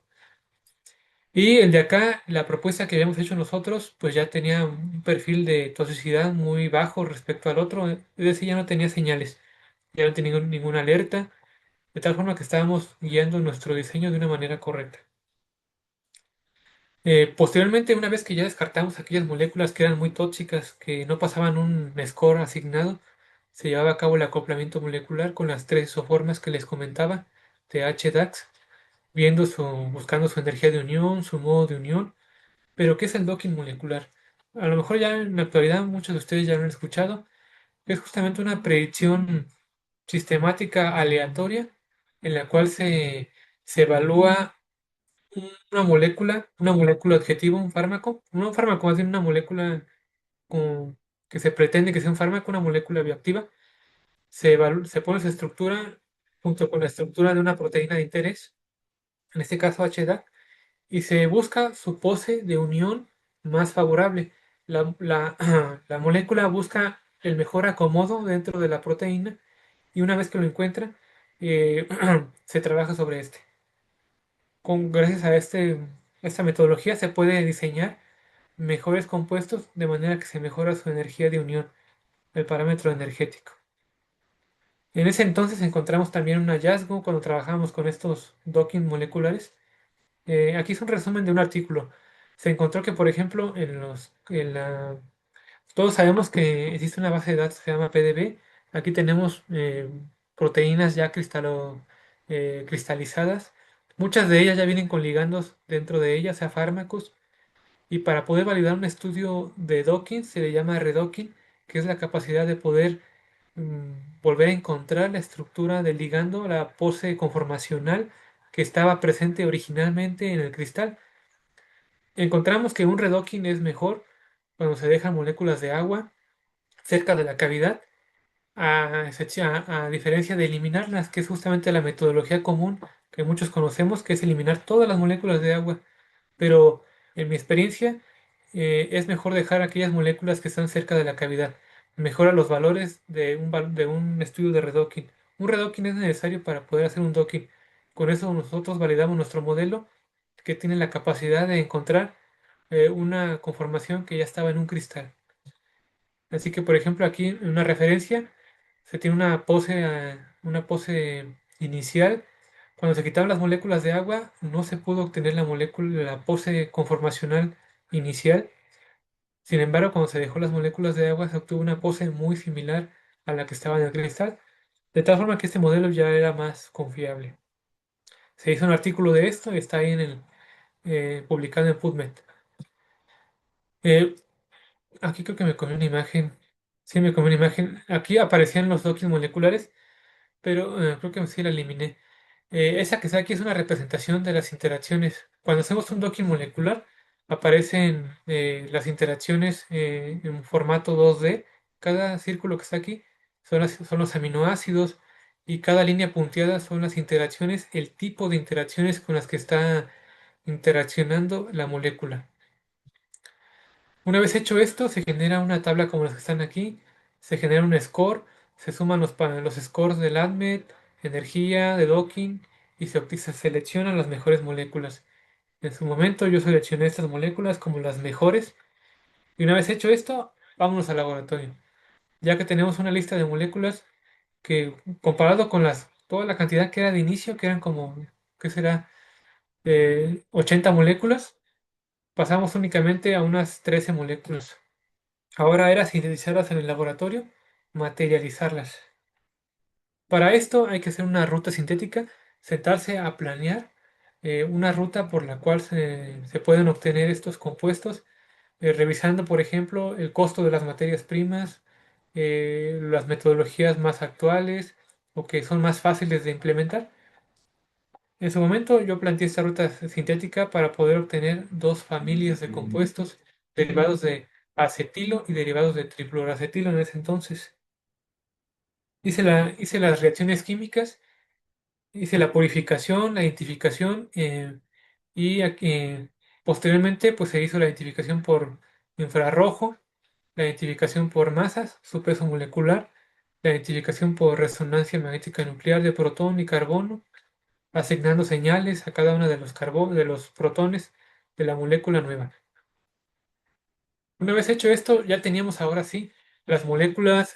Y el de acá, la propuesta que habíamos hecho nosotros, pues ya tenía un perfil de toxicidad muy bajo respecto al otro, es decir, ya no tenía señales, ya no tenía ninguna alerta, de tal forma que estábamos guiando nuestro diseño de una manera correcta. Posteriormente, una vez que ya descartamos aquellas moléculas que eran muy tóxicas, que no pasaban un score asignado, se llevaba a cabo el acoplamiento molecular con las tres isoformas que les comentaba de HDAX, buscando su energía de unión, su modo de unión. Pero, ¿qué es el docking molecular? A lo mejor ya en la actualidad muchos de ustedes ya lo han escuchado. Es justamente una predicción sistemática aleatoria en la cual se evalúa una molécula objetivo, un fármaco, no un fármaco, más bien una molécula que se pretende que sea un fármaco, una molécula bioactiva. Se pone su estructura junto con la estructura de una proteína de interés, en este caso HDA, y se busca su pose de unión más favorable. La molécula busca el mejor acomodo dentro de la proteína y una vez que lo encuentra, eh, se trabaja sobre este. Gracias a esta metodología se puede diseñar mejores compuestos de manera que se mejora su energía de unión, el parámetro energético. En ese entonces encontramos también un hallazgo cuando trabajamos con estos docking moleculares. Aquí es un resumen de un artículo. Se encontró que, por ejemplo, todos sabemos que existe una base de datos que se llama PDB. Aquí tenemos proteínas ya cristalizadas. Muchas de ellas ya vienen con ligandos dentro de ellas, sea fármacos. Y para poder validar un estudio de docking se le llama redocking, que es la capacidad de poder volver a encontrar la estructura del ligando, la pose conformacional que estaba presente originalmente en el cristal. Encontramos que un redocking es mejor cuando se dejan moléculas de agua cerca de la cavidad, a diferencia de eliminarlas, que es justamente la metodología común que muchos conocemos, que es eliminar todas las moléculas de agua. Pero en mi experiencia, es mejor dejar aquellas moléculas que están cerca de la cavidad. Mejora los valores de un estudio de redocking. Un redocking es necesario para poder hacer un docking. Con eso nosotros validamos nuestro modelo que tiene la capacidad de encontrar una conformación que ya estaba en un cristal. Así que, por ejemplo, aquí en una referencia se tiene una pose inicial. Cuando se quitaron las moléculas de agua, no se pudo obtener la pose conformacional inicial. Sin embargo, cuando se dejó las moléculas de agua, se obtuvo una pose muy similar a la que estaba en el cristal, de tal forma que este modelo ya era más confiable. Se hizo un artículo de esto y está ahí publicado en PubMed. Eh, Aquí creo que me comí una imagen. Sí, me comí una imagen. Aquí aparecían los docking moleculares, pero creo que sí la eliminé. Esa que está aquí es una representación de las interacciones. Cuando hacemos un docking molecular, aparecen las interacciones en formato 2D. Cada círculo que está aquí son los aminoácidos y cada línea punteada son las interacciones, el tipo de interacciones con las que está interaccionando la molécula. Una vez hecho esto, se genera una tabla como las que están aquí, se genera un score, se suman los scores del ADMET, energía, de docking, y se seleccionan las mejores moléculas. En su momento yo seleccioné estas moléculas como las mejores, y una vez hecho esto, vámonos al laboratorio. Ya que tenemos una lista de moléculas que comparado con toda la cantidad que era de inicio, que eran como, ¿qué será? 80 moléculas, pasamos únicamente a unas 13 moléculas. Ahora era sintetizarlas en el laboratorio, materializarlas. Para esto hay que hacer una ruta sintética, sentarse a planear una ruta por la cual se pueden obtener estos compuestos, revisando, por ejemplo, el costo de las materias primas, las metodologías más actuales o que son más fáciles de implementar. En su momento yo planteé esta ruta sintética para poder obtener dos familias de compuestos derivados de acetilo y derivados de trifluoroacetilo en ese entonces. Hice las reacciones químicas, hice la purificación, la identificación y posteriormente pues se hizo la identificación por infrarrojo, la identificación por masas, su peso molecular, la identificación por resonancia magnética nuclear de protón y carbono, asignando señales a cada uno de de los protones de la molécula nueva. Una vez hecho esto, ya teníamos ahora sí las moléculas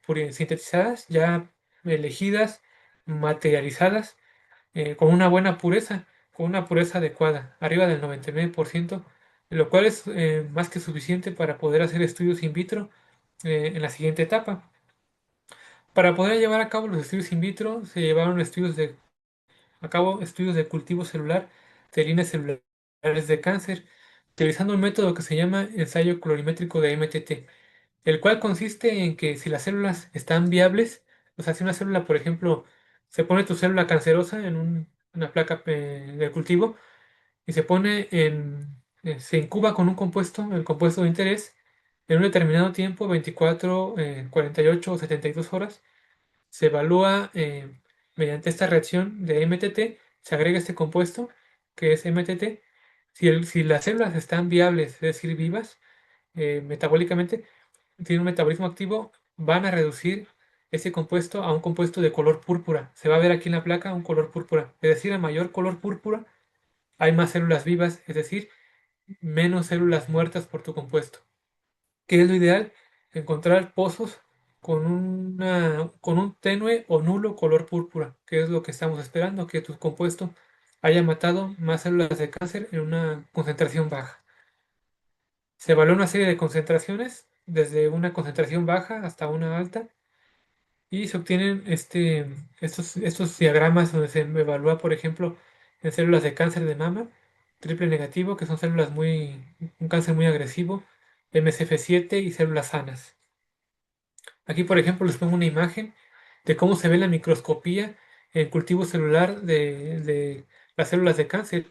sintetizadas, ya elegidas, materializadas, con una buena pureza, con una pureza adecuada, arriba del 99%, lo cual es más que suficiente para poder hacer estudios in vitro en la siguiente etapa. Para poder llevar a cabo los estudios in vitro, se llevaron a cabo estudios de cultivo celular de líneas celulares de cáncer, utilizando un método que se llama ensayo colorimétrico de MTT, el cual consiste en que si las células están viables, o sea, si una célula, por ejemplo, se pone tu célula cancerosa en una placa de cultivo y se incuba con un compuesto, el compuesto de interés, en un determinado tiempo, 24, 48 o 72 horas, se evalúa mediante esta reacción de MTT, se agrega este compuesto que es MTT. Si las células están viables, es decir, vivas, metabólicamente, tienen un metabolismo activo, van a reducir ese compuesto a un compuesto de color púrpura. Se va a ver aquí en la placa un color púrpura. Es decir, a mayor color púrpura, hay más células vivas, es decir, menos células muertas por tu compuesto. ¿Qué es lo ideal? Encontrar pozos con un tenue o nulo color púrpura, que es lo que estamos esperando, que tu compuesto haya matado más células de cáncer en una concentración baja. Se evalúa una serie de concentraciones, desde una concentración baja hasta una alta, y se obtienen estos diagramas donde se evalúa, por ejemplo, en células de cáncer de mama, triple negativo, que son un cáncer muy agresivo, MCF7 y células sanas. Aquí, por ejemplo, les pongo una imagen de cómo se ve la microscopía en cultivo celular de las células de cáncer.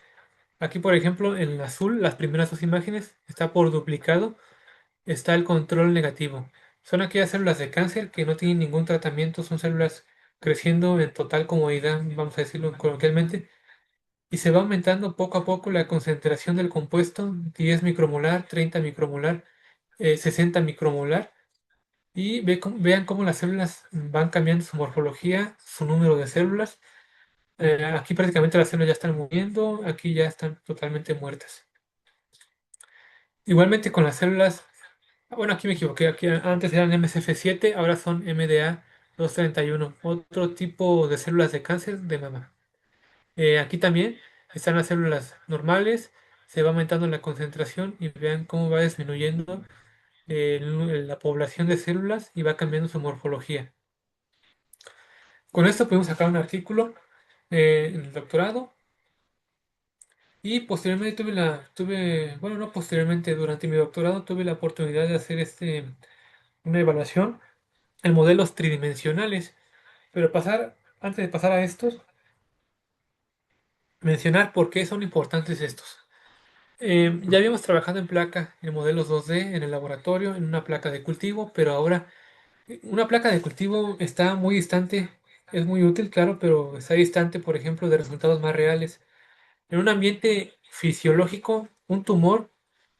Aquí, por ejemplo, en azul, las primeras dos imágenes, está por duplicado, está el control negativo. Son aquellas células de cáncer que no tienen ningún tratamiento, son células creciendo en total comodidad, vamos a decirlo coloquialmente, y se va aumentando poco a poco la concentración del compuesto, 10 micromolar, 30 micromolar, 60 micromolar, y vean cómo las células van cambiando su morfología, su número de células. Aquí prácticamente las células ya están muriendo, aquí ya están totalmente muertas. Igualmente con las células. Bueno, aquí me equivoqué. Aquí antes eran MCF7, ahora son MDA231, otro tipo de células de cáncer de mama. Aquí también están las células normales, se va aumentando la concentración y vean cómo va disminuyendo la población de células y va cambiando su morfología. Con esto pudimos sacar un artículo en el doctorado y posteriormente bueno, no posteriormente, durante mi doctorado tuve la oportunidad de hacer una evaluación en modelos tridimensionales. Pero antes de pasar a estos, mencionar por qué son importantes estos. Ya habíamos trabajado en placa, en modelos 2D, en el laboratorio, en una placa de cultivo, pero ahora una placa de cultivo está muy distante, es muy útil, claro, pero está distante, por ejemplo, de resultados más reales. En un ambiente fisiológico, un tumor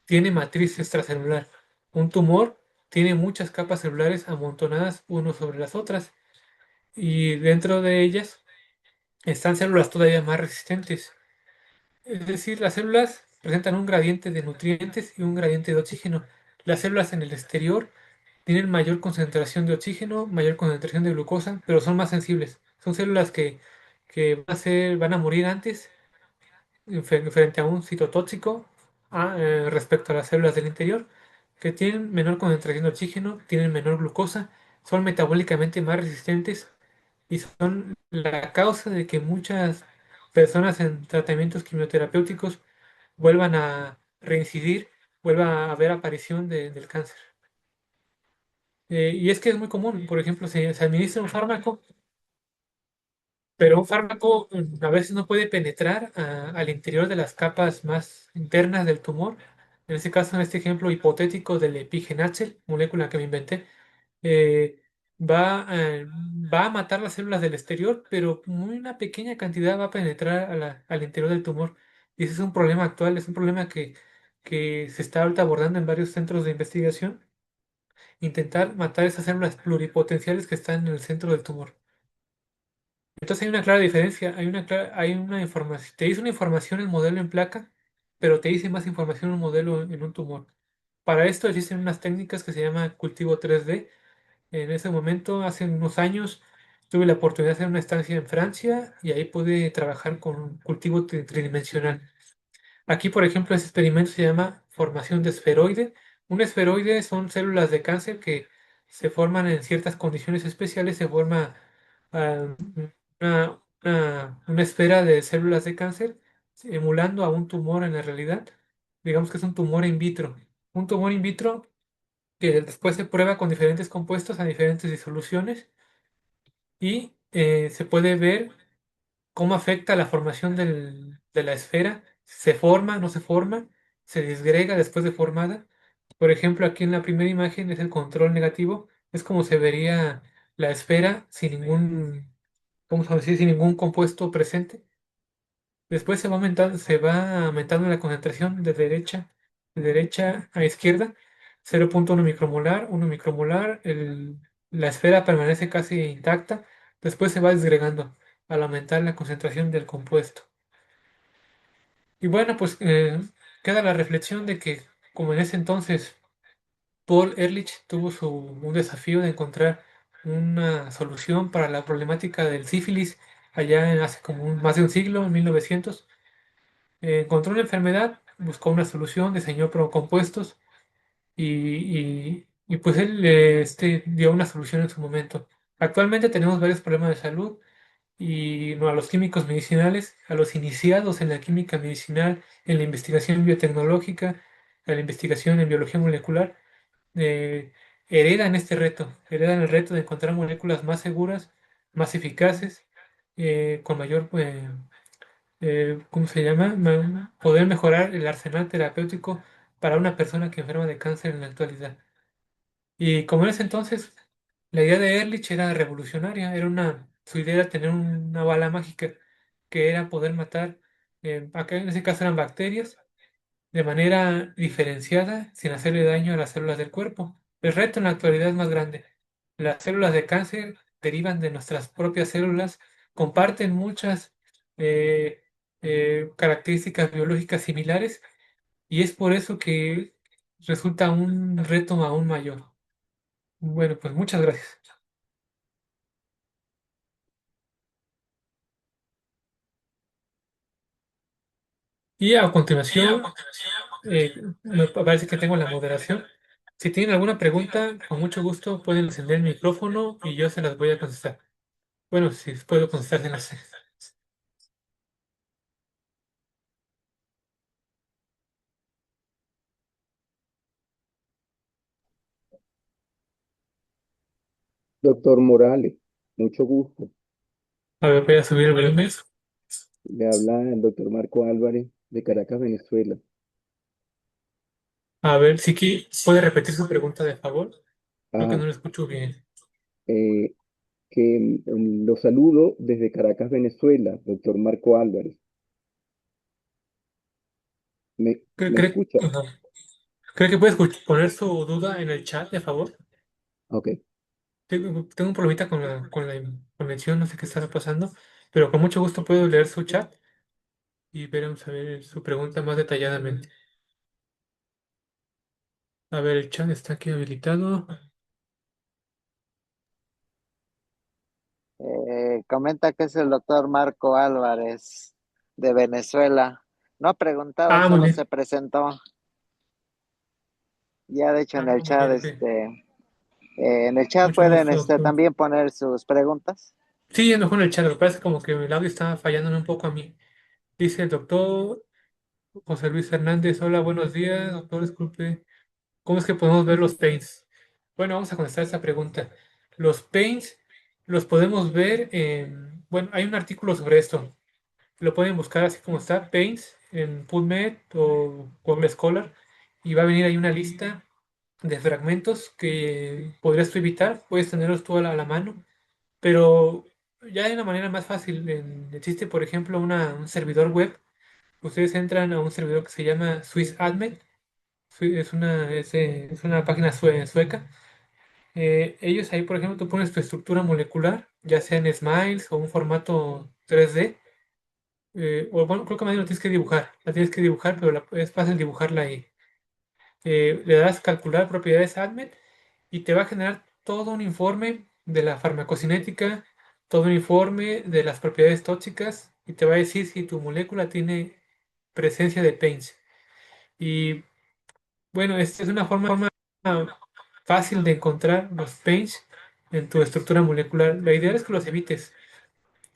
tiene matriz extracelular. Un tumor tiene muchas capas celulares amontonadas uno sobre las otras y dentro de ellas están células todavía más resistentes. Es decir, las células presentan un gradiente de nutrientes y un gradiente de oxígeno. Las células en el exterior tienen mayor concentración de oxígeno, mayor concentración de glucosa, pero son más sensibles. Son células que van a morir antes frente a un citotóxico respecto a las células del interior, que tienen menor concentración de oxígeno, tienen menor glucosa, son metabólicamente más resistentes y son la causa de que muchas personas en tratamientos quimioterapéuticos vuelvan a reincidir, vuelva a haber aparición del cáncer. Y es que es muy común, por ejemplo, se administra un fármaco, pero un fármaco a veces no puede penetrar al interior de las capas más internas del tumor. En este caso, en este ejemplo hipotético del epigenaxel, molécula que me inventé, eh, va a matar las células del exterior, pero muy una pequeña cantidad va a penetrar al interior del tumor. Y ese es un problema actual, es un problema que se está ahorita abordando en varios centros de investigación, intentar matar esas células pluripotenciales que están en el centro del tumor. Entonces hay una clara diferencia, hay una información, te dice una información el modelo en placa, pero te dice más información un modelo en un tumor. Para esto existen unas técnicas que se llama cultivo 3D. En ese momento, hace unos años, tuve la oportunidad de hacer una estancia en Francia y ahí pude trabajar con un cultivo tridimensional. Aquí, por ejemplo, ese experimento se llama formación de esferoide. Un esferoide son células de cáncer que se forman en ciertas condiciones especiales. Se forma una esfera de células de cáncer emulando a un tumor en la realidad. Digamos que es un tumor in vitro. Un tumor in vitro que después se prueba con diferentes compuestos a diferentes disoluciones y se puede ver cómo afecta la formación de la esfera, se forma, no se forma, se disgrega después de formada. Por ejemplo, aquí en la primera imagen es el control negativo, es como se vería la esfera sin ningún, vamos a decir, sin ningún compuesto presente. Después se va aumentando la concentración de derecha a izquierda, 0,1 micromolar, 1 micromolar, la esfera permanece casi intacta, después se va disgregando al aumentar la concentración del compuesto. Y bueno, pues queda la reflexión de que, como en ese entonces Paul Ehrlich tuvo un desafío de encontrar una solución para la problemática del sífilis allá en hace como más de un siglo, en 1900. Encontró una enfermedad, buscó una solución, diseñó compuestos y pues él dio una solución en su momento. Actualmente tenemos varios problemas de salud y no, a los químicos medicinales, a los iniciados en la química medicinal, en la investigación biotecnológica, a la investigación en biología molecular, eh, heredan el reto de encontrar moléculas más seguras, más eficaces, con mayor ¿cómo se llama? Poder mejorar el arsenal terapéutico para una persona que enferma de cáncer en la actualidad. Y como en ese entonces, la idea de Ehrlich era revolucionaria, su idea era tener una bala mágica, que era poder matar, acá en ese caso eran bacterias, de manera diferenciada, sin hacerle daño a las células del cuerpo. El reto en la actualidad es más grande. Las células de cáncer derivan de nuestras propias células, comparten muchas eh, características biológicas similares y es por eso que resulta un reto aún mayor. Bueno, pues muchas gracias. Y a continuación, me parece que tengo la moderación. Si tienen alguna pregunta, con mucho gusto pueden encender el micrófono y yo se las voy a contestar. Bueno, si puedo contestárselas. Doctor Morales, mucho gusto. A ver, voy a subir el volumen. Le habla el doctor Marco Álvarez de Caracas, Venezuela. A ver, si puede repetir su pregunta de favor. Creo que Ah, no lo escucho bien. eh, lo saludo desde Caracas, Venezuela, doctor Marco Álvarez. ¿Me Creo, escucha? ajá. ¿Cree que puede poner su duda en el chat, de favor? Ok. Tengo un problemita con la conexión, no sé qué está pasando, pero con mucho gusto puedo leer su chat y veremos a ver su pregunta más detalladamente. A ver, el chat está aquí habilitado. Comenta que es el doctor Marco Álvarez de Venezuela. No ha preguntado, Ah, muy solo bien. se presentó. Ya de hecho Ah, muy bien, ok. en el chat Mucho pueden gusto, doctor. también poner sus preguntas. Sí, es mejor en el chat, lo que pasa es como que el audio está fallándome un poco a mí. Dice el doctor José Luis Hernández, hola, buenos días, doctor, disculpe. ¿Cómo es que podemos ver los paints? Bueno, vamos a contestar esta pregunta. Los paints los podemos ver en, bueno, hay un artículo sobre esto. Lo pueden buscar así como está, paints en PubMed o Google Scholar y va a venir ahí una lista de fragmentos que podrías tú evitar, puedes tenerlos tú a la mano, pero ya hay una manera más fácil. Existe, por ejemplo, un servidor web. Ustedes entran a un servidor que se llama SwissAdmin. Es una página sueca. Ellos ahí, por ejemplo, tú pones tu estructura molecular, ya sea en Smiles o un formato 3D. O bueno, creo que más bien lo tienes que dibujar. La tienes que dibujar, pero es fácil dibujarla ahí. Le das calcular propiedades ADMET y te va a generar todo un informe de la farmacocinética, todo un informe de las propiedades tóxicas y te va a decir si tu molécula tiene presencia de paints. Y bueno, esta es una forma fácil de encontrar los paints en tu estructura molecular. La idea es que los evites.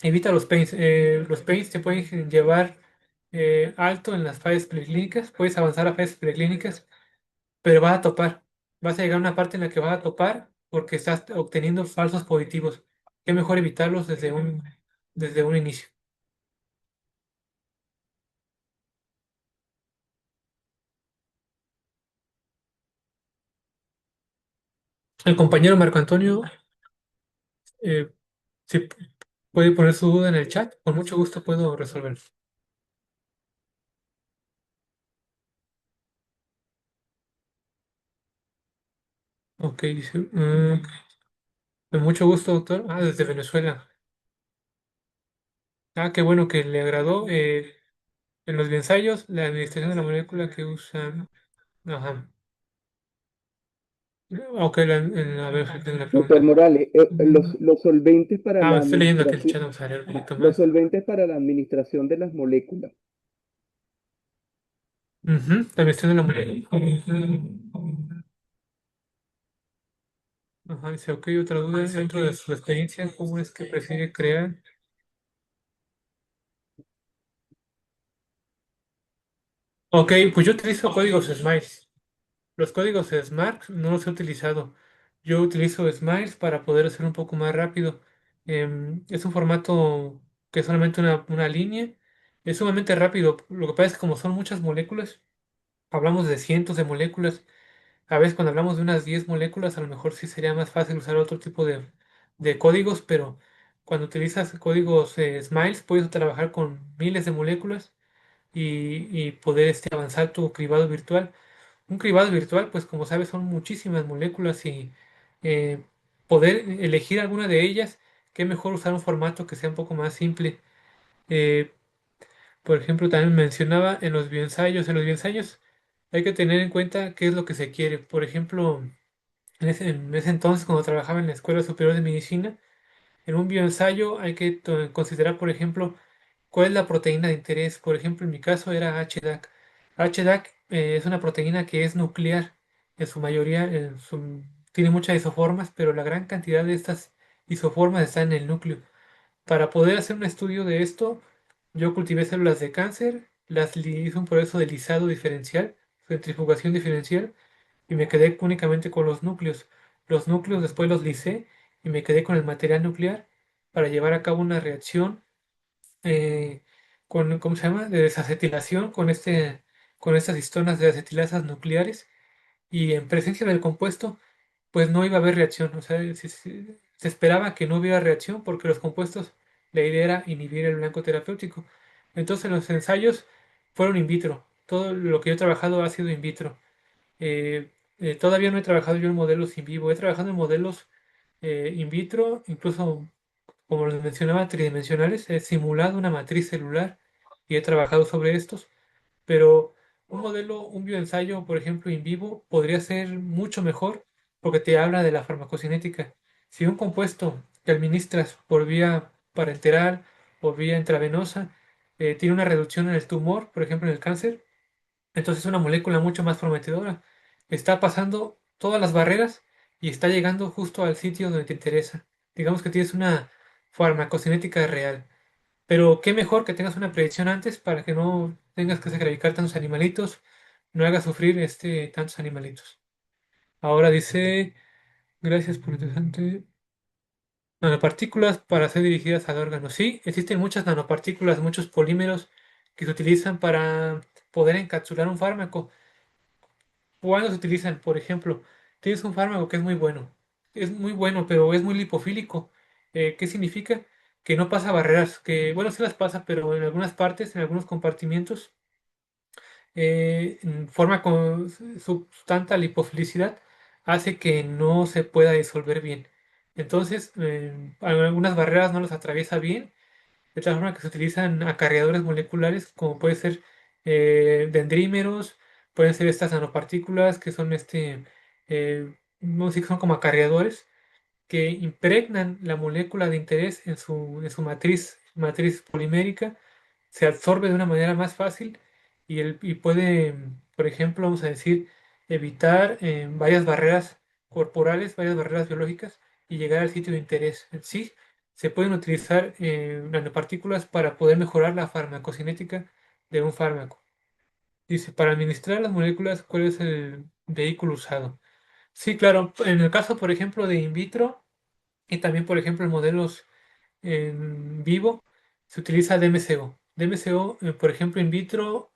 Evita los paints. Los paints te pueden llevar alto en las fases preclínicas. Puedes avanzar a fases preclínicas, pero vas a topar. Vas a llegar a una parte en la que vas a topar porque estás obteniendo falsos positivos. Es mejor evitarlos desde un inicio. El compañero Marco Antonio, eh, si puede poner su duda en el chat, con mucho gusto puedo resolverlo. Ok, dice, con mucho gusto, doctor. Ah, desde Venezuela. Ah, qué bueno que le agradó. En los ensayos, la administración de la molécula que usan. Ajá. Ok, a ver, tengo una Doctor pregunta. Morales, los solventes para Ah, la estoy leyendo aquí el administración, chat, vamos a leer un ajá, poquito los más. solventes para la administración de las moléculas. Ujú, la administración de la molécula. Ajá, dice, ok, otra duda. Dentro de su experiencia, ¿cómo es que prefiere crear? Ok, pues yo utilizo códigos Smiles. Los códigos Smart no los he utilizado. Yo utilizo Smiles para poder hacer un poco más rápido. Es un formato que es solamente una línea. Es sumamente rápido. Lo que pasa es que como son muchas moléculas, hablamos de cientos de moléculas. A veces cuando hablamos de unas 10 moléculas, a lo mejor sí sería más fácil usar otro tipo de códigos, pero cuando utilizas códigos Smiles, puedes trabajar con miles de moléculas y poder avanzar tu cribado virtual. Un cribado virtual, pues como sabes, son muchísimas moléculas y eh, poder elegir alguna de ellas, qué mejor usar un formato que sea un poco más simple. Eh, por ejemplo, también mencionaba en los bioensayos hay que tener en cuenta qué es lo que se quiere. Por ejemplo, en ese entonces, cuando trabajaba en la Escuela Superior de Medicina, en un bioensayo hay que considerar, por ejemplo, cuál es la proteína de interés. Por ejemplo, en mi caso era HDAC. HDAC es una proteína que es nuclear. En su mayoría tiene muchas isoformas, pero la gran cantidad de estas isoformas está en el núcleo. Para poder hacer un estudio de esto, yo cultivé células de cáncer, hice un proceso de lisado diferencial, centrifugación diferencial, y me quedé únicamente con los núcleos. Los núcleos después los lisé y me quedé con el material nuclear para llevar a cabo una reacción ¿cómo se llama? De desacetilación con estas histonas de acetilasa nucleares y en presencia del compuesto, pues no iba a haber reacción. O sea, se esperaba que no hubiera reacción porque los compuestos, la idea era inhibir el blanco terapéutico. Entonces los ensayos fueron in vitro. Todo lo que yo he trabajado ha sido in vitro. Todavía no he trabajado yo en modelos in vivo, he trabajado en modelos in vitro, incluso como les mencionaba, tridimensionales. He simulado una matriz celular y he trabajado sobre estos, pero un modelo, un bioensayo, por ejemplo, in vivo, podría ser mucho mejor porque te habla de la farmacocinética. Si un compuesto que administras por vía parenteral o vía intravenosa tiene una reducción en el tumor, por ejemplo, en el cáncer, entonces es una molécula mucho más prometedora. Está pasando todas las barreras y está llegando justo al sitio donde te interesa. Digamos que tienes una farmacocinética real. Pero qué mejor que tengas una predicción antes para que no tengas que sacrificar tantos animalitos, no hagas sufrir tantos animalitos. Ahora dice, gracias por lo interesante. Nanopartículas para ser dirigidas al órgano. Sí, existen muchas nanopartículas, muchos polímeros que se utilizan para poder encapsular un fármaco. ¿Cuándo se utilizan? Por ejemplo, tienes un fármaco que es muy bueno, pero es muy lipofílico. ¿Qué significa? Que no pasa barreras, que bueno, sí las pasa, pero en algunas partes, en algunos compartimientos, forma con su tanta lipofilicidad hace que no se pueda disolver bien. Entonces, algunas barreras no las atraviesa bien, de tal forma que se utilizan acarreadores moleculares, como puede ser dendrímeros, pueden ser estas nanopartículas que son no sé, que son como acarreadores que impregnan la molécula de interés en su matriz polimérica, se absorbe de una manera más fácil y puede, por ejemplo, vamos a decir, evitar varias barreras corporales, varias barreras biológicas y llegar al sitio de interés. En sí, se pueden utilizar nanopartículas para poder mejorar la farmacocinética de un fármaco. Dice, para administrar las moléculas, ¿cuál es el vehículo usado? Sí, claro, en el caso, por ejemplo, de in vitro, y también, por ejemplo, en modelos en vivo se utiliza DMCO. DMCO, por ejemplo, in vitro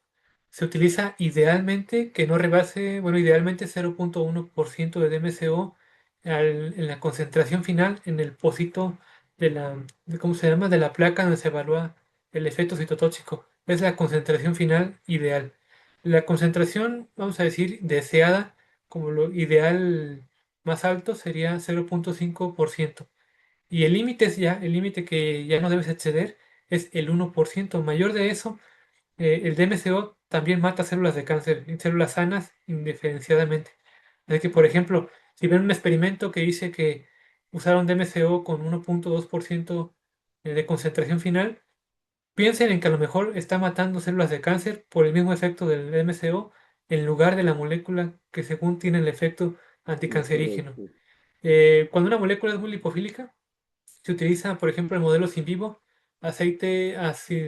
se utiliza idealmente que no rebase, bueno, idealmente 0,1% de DMCO en la concentración final en el pocito ¿cómo se llama? De la placa donde se evalúa el efecto citotóxico. Es la concentración final ideal. La concentración, vamos a decir, deseada, como lo ideal más alto, sería 0,5%. Y el límite es ya, el límite que ya no debes exceder es el 1%. Mayor de eso, el DMCO también mata células de cáncer, y células sanas indiferenciadamente. Así que, por ejemplo, si ven un experimento que dice que usaron DMCO con 1,2% de concentración final, piensen en que a lo mejor está matando células de cáncer por el mismo efecto del DMCO en lugar de la molécula que según tiene el efecto anticancerígeno. Correcto. Cuando una molécula es muy lipofílica, se utiliza, por ejemplo, en modelos in vivo,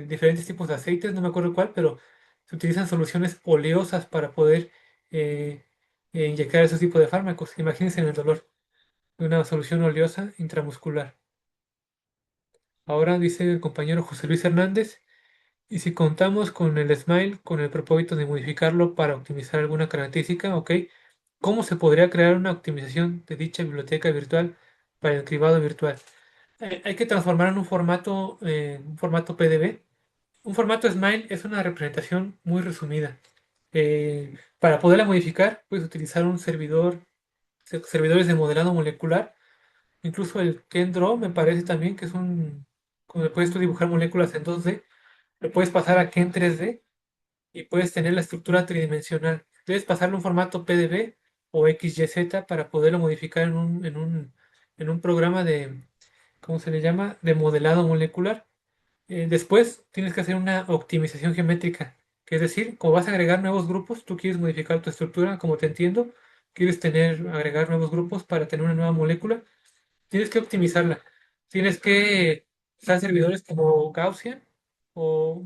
diferentes tipos de aceites, no me acuerdo cuál, pero se utilizan soluciones oleosas para poder eh, inyectar esos tipos de fármacos. Imagínense en el dolor de una solución oleosa intramuscular. Ahora dice el compañero José Luis Hernández, y si contamos con el SMILE con el propósito de modificarlo para optimizar alguna característica, ok, ¿cómo se podría crear una optimización de dicha biblioteca virtual para el cribado virtual? Hay que transformar en un formato PDB. Un formato Smile es una representación muy resumida. Para poderla modificar, puedes utilizar un servidores de modelado molecular. Incluso el KenDraw me parece también que es como puedes tú dibujar moléculas en 2D, lo puedes pasar a Ken 3D y puedes tener la estructura tridimensional. Debes pasarlo en formato PDB o XYZ para poderlo modificar en un programa ¿cómo se le llama? De modelado molecular. Después tienes que hacer una optimización geométrica, que es decir, como vas a agregar nuevos grupos, tú quieres modificar tu estructura, como te entiendo, quieres agregar nuevos grupos para tener una nueva molécula, tienes que optimizarla. Tienes que usar servidores como Gaussian o,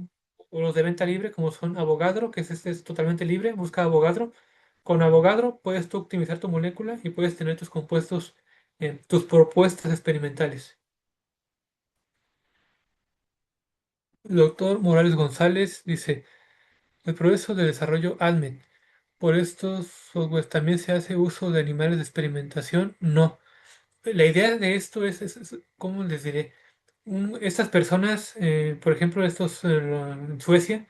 o los de venta libre, como son Avogadro, que es totalmente libre, busca Avogadro. Con Avogadro puedes tú optimizar tu molécula y puedes tener tus compuestos, tus propuestas experimentales. El doctor Morales González dice, el progreso de desarrollo ALMED. ¿Por estos softwares también se hace uso de animales de experimentación? No. La idea de esto ¿cómo les diré? Estas personas, por ejemplo, en Suecia,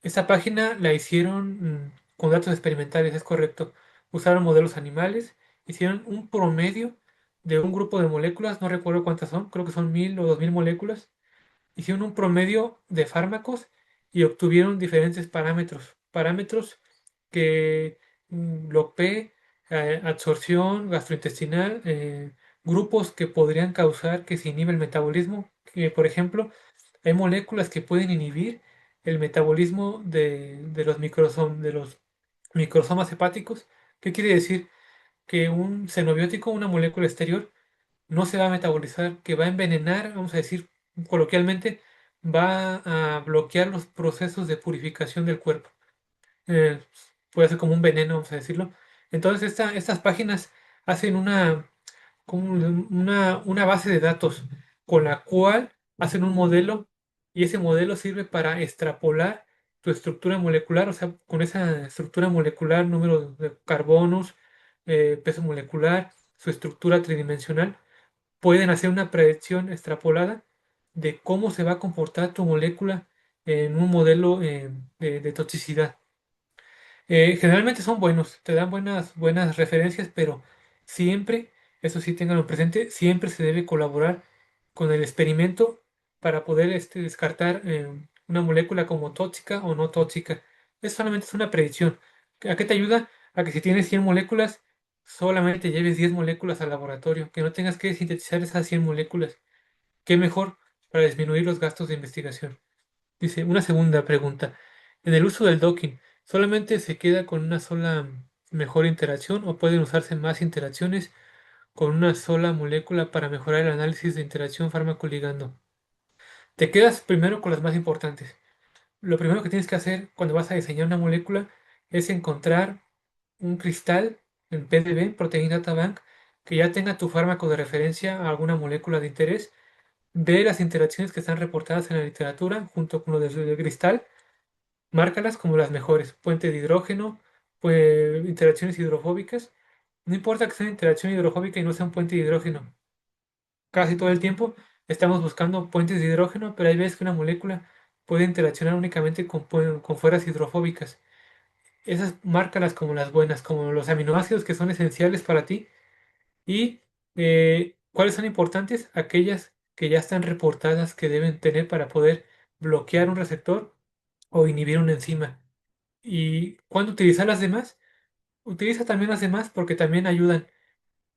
esta página la hicieron con datos experimentales, es correcto. usaron modelos animales, hicieron un promedio de un grupo de moléculas, no recuerdo cuántas son, creo que son 1000 o 2000 moléculas, hicieron un promedio de fármacos y obtuvieron diferentes parámetros que LOP, absorción gastrointestinal, grupos que podrían causar que se inhibe el metabolismo, que por ejemplo hay moléculas que pueden inhibir el metabolismo de los microsomas hepáticos. ¿Qué quiere decir? Que un xenobiótico, una molécula exterior, no se va a metabolizar, que va a envenenar, vamos a decir coloquialmente, va a bloquear los procesos de purificación del cuerpo. Eh, Puede ser como un veneno, vamos a decirlo. Entonces, estas páginas hacen como una base de datos con la cual hacen un modelo y ese modelo sirve para extrapolar tu estructura molecular, o sea, con esa estructura molecular, número de carbonos, peso molecular, su estructura tridimensional, pueden hacer una predicción extrapolada de cómo se va a comportar tu molécula en un modelo de toxicidad. Generalmente son buenos, te dan buenas referencias, pero siempre, eso sí ténganlo presente, siempre se debe colaborar con el experimento para poder descartar una molécula como tóxica o no tóxica. Eso solamente es una predicción. ¿A qué te ayuda? A que si tienes 100 moléculas, solamente lleves 10 moléculas al laboratorio, que no tengas que sintetizar esas 100 moléculas. ¿Qué mejor para disminuir los gastos de investigación? Dice, una segunda pregunta. En el uso del docking, ¿solamente se queda con una sola mejor interacción o pueden usarse más interacciones con una sola molécula para mejorar el análisis de interacción fármaco-ligando? Te quedas primero con las más importantes. Lo primero que tienes que hacer cuando vas a diseñar una molécula es encontrar un cristal en PDB, Protein Data Bank, que ya tenga tu fármaco de referencia a alguna molécula de interés. Ve las interacciones que están reportadas en la literatura junto con lo del cristal. Márcalas como las mejores. Puente de hidrógeno, pues, interacciones hidrofóbicas. No importa que sea una interacción hidrofóbica y no sea un puente de hidrógeno. Casi todo el tiempo estamos buscando puentes de hidrógeno, pero hay veces que una molécula puede interaccionar únicamente con fuerzas hidrofóbicas. Esas márcalas como las buenas, como los aminoácidos que son esenciales para ti. Y ¿cuáles son importantes? Aquellas que ya están reportadas que deben tener para poder bloquear un receptor o inhibir una enzima. ¿Y cuándo utilizar las demás? Utiliza también las demás porque también ayudan.